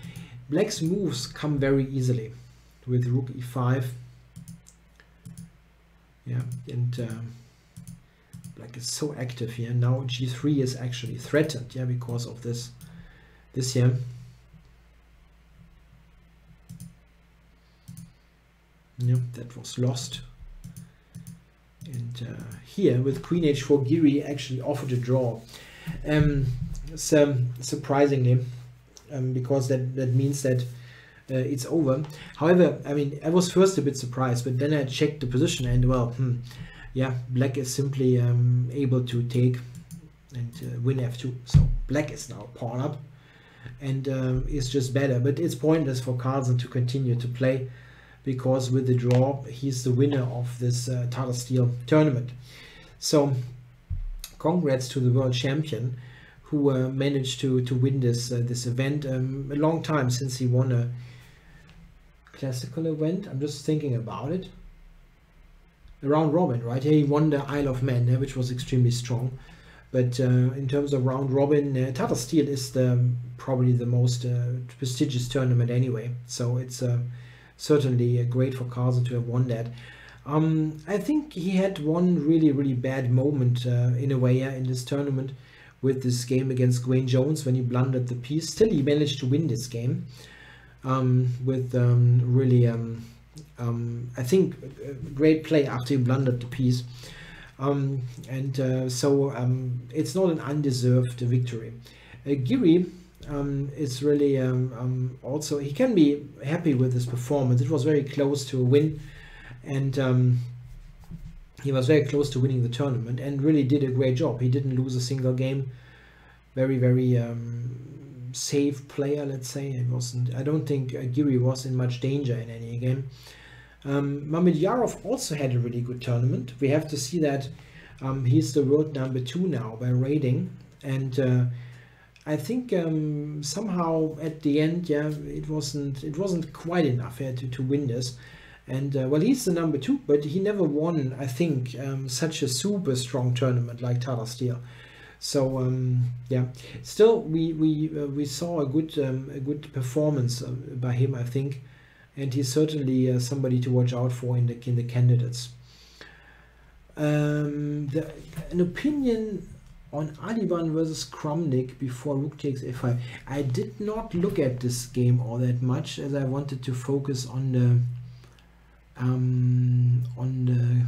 Black's moves come very easily with rook e5. Yeah, and black is so active here. Now g3 is actually threatened, yeah, because of this here. Yeah, that was lost. And here with queen h4, Giri actually offered a draw. Surprisingly, because that means that it's over. However, I mean, I was first a bit surprised, but then I checked the position, and well, yeah, black is simply able to take and win f2. So black is now pawn up, and is just better. But it's pointless for Carlsen to continue to play, because with the draw, he's the winner of this Tata Steel Tournament. So congrats to the world champion, who managed to win this event. A long time since he won a classical event. I'm just thinking about it. The round robin, right? He won the Isle of Man, which was extremely strong. But in terms of round robin, Tata Steel is probably the most prestigious tournament anyway. So it's certainly great for Carlsen to have won that. I think he had one really bad moment in a way in this tournament, with this game against Gwaine Jones when he blundered the piece. Still, he managed to win this game with really, I think, great play after he blundered the piece. So it's not an undeserved victory. Giri is really also, he can be happy with his performance. It was very close to a win, and he was very close to winning the tournament and really did a great job. He didn't lose a single game. Very safe player, let's say. It wasn't, I don't think Giri was in much danger in any game. Mamedyarov also had a really good tournament. We have to see that he's the world #2 now by rating, and I think somehow at the end, yeah, it wasn't quite enough to win this. And well, he's the #2, but he never won, I think, such a super strong tournament like Tata Steel. So yeah, still we saw a good performance by him, I think, and he's certainly somebody to watch out for in the candidates. An opinion on Aliban versus Kramnik before rook takes a5. I did not look at this game all that much, as I wanted to focus on the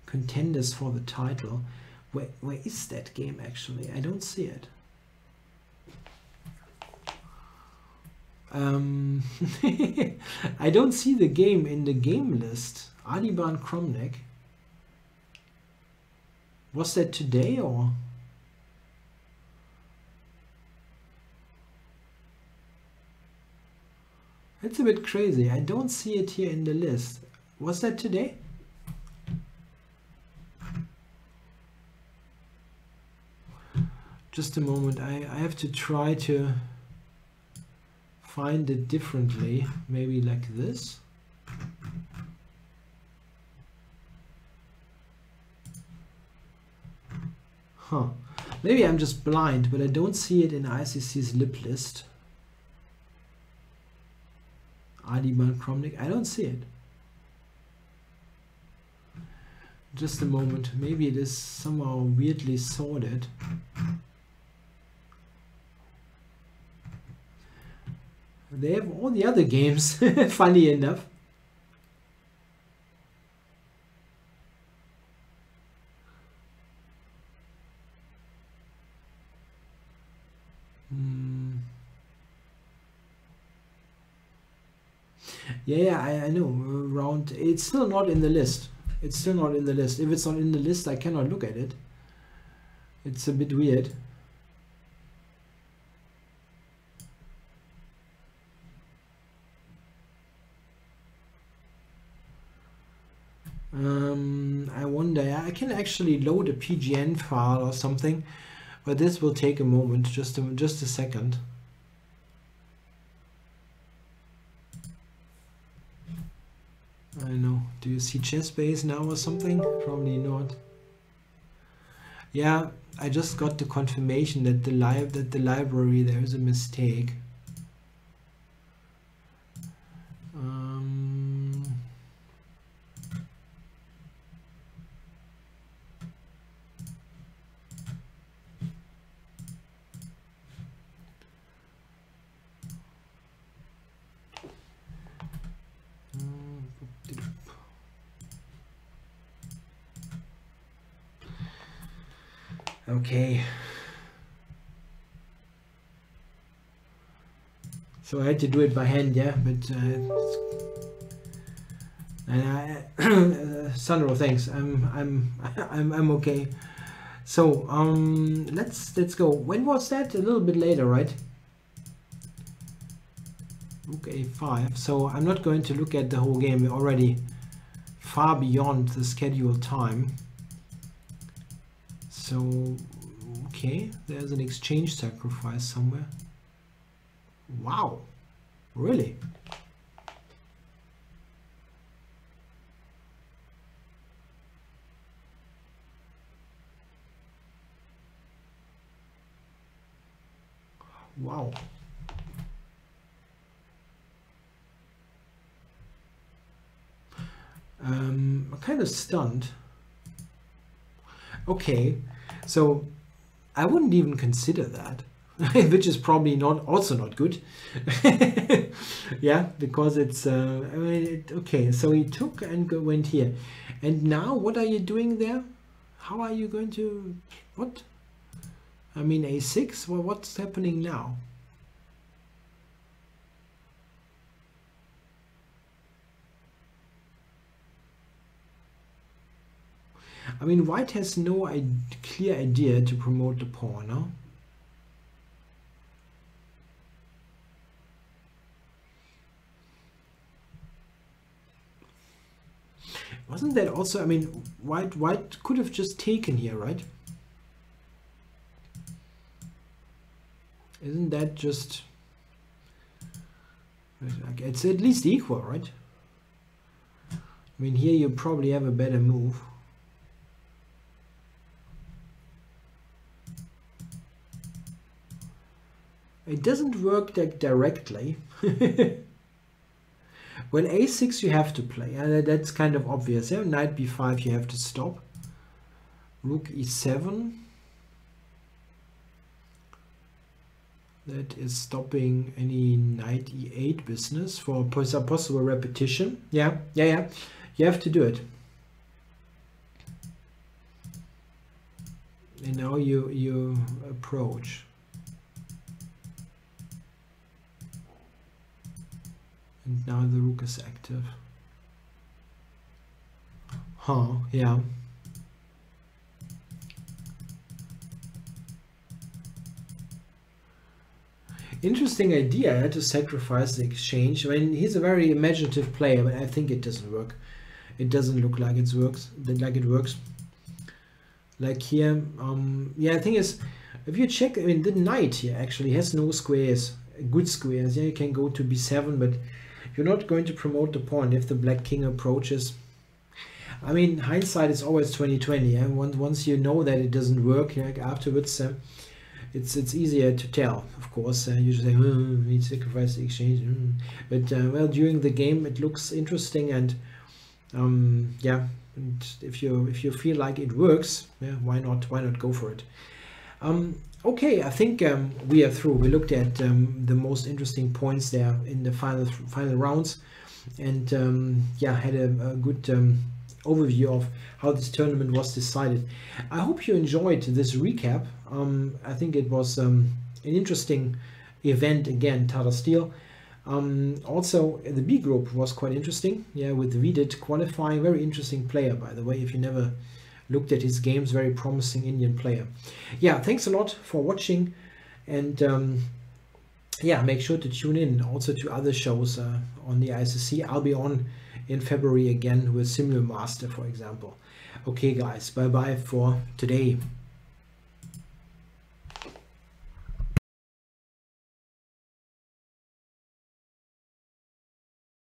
contenders for the title. Where is that game actually? I don't see it. I don't see the game in the game list. Aliban Kramnik. Was that today or? It's a bit crazy. I don't see it here in the list. Was that today? Just a moment. I have to try to find it differently. Maybe like this. Huh. Maybe I'm just blind, but I don't see it in ICC's lip list. Adiban Kromnik. I don't see it. Just a moment. Maybe it is somehow weirdly sorted. They have all the other games, funny enough. Yeah, I know. Round. It's still not in the list. It's still not in the list. If it's not in the list, I cannot look at it. It's a bit weird. I wonder. I can actually load a PGN file or something, but this will take a moment. Just a second. I know. Do you see ChessBase now or something? Probably not. Yeah, I just got the confirmation that the library there is a mistake. Okay. So I had to do it by hand, yeah, but Sandro, thanks. I'm okay. So let's go. When was that? A little bit later, right? Rook A5. So I'm not going to look at the whole game. We're already far beyond the scheduled time. So okay, there's an exchange sacrifice somewhere. Wow, really? Wow. I'm kind of stunned. Okay, so I wouldn't even consider that. Which is probably also not good. Yeah, because it's I mean, okay, so he took and went here, and now what are you doing there? How are you going to what? I mean, A6. Well, what's happening now? I mean, white has no clear idea to promote the pawn, no? Wasn't that also, I mean, white could have just taken here, right? Isn't that just, it's at least equal, right? I mean, here you probably have a better move. It doesn't work that directly. Well, A6 you have to play. That's kind of obvious. Yeah? Knight B5 you have to stop. Rook E7. That is stopping any Knight E8 business for a possible repetition. Yeah. You have to do it. And now you approach. And now the rook is active. Huh, yeah. Interesting idea to sacrifice the exchange. I mean, he's a very imaginative player, but I think it doesn't work. It doesn't look like it works. Like here, yeah, the thing is, if you check, I mean, the knight here actually has no squares, good squares. Yeah, you can go to b7, but you're not going to promote the pawn if the black king approaches. I mean, hindsight is always 20/20. And once you know that it doesn't work, like afterwards, it's easier to tell. Of course, you just say, we sacrifice the exchange. But well, during the game, it looks interesting, and yeah. And if you feel like it works, yeah, why not go for it? Okay, I think we are through. We looked at the most interesting points there in the final rounds, and yeah, had a good overview of how this tournament was decided. I hope you enjoyed this recap. I think it was an interesting event again, Tata Steel. Also, the B group was quite interesting, yeah, with Vidit qualifying. Very interesting player, by the way, if you never looked at his games. Very promising Indian player. Yeah, thanks a lot for watching, and yeah, make sure to tune in also to other shows on the ICC. I'll be on in February again with Simul Master, for example. Okay guys, bye bye for today.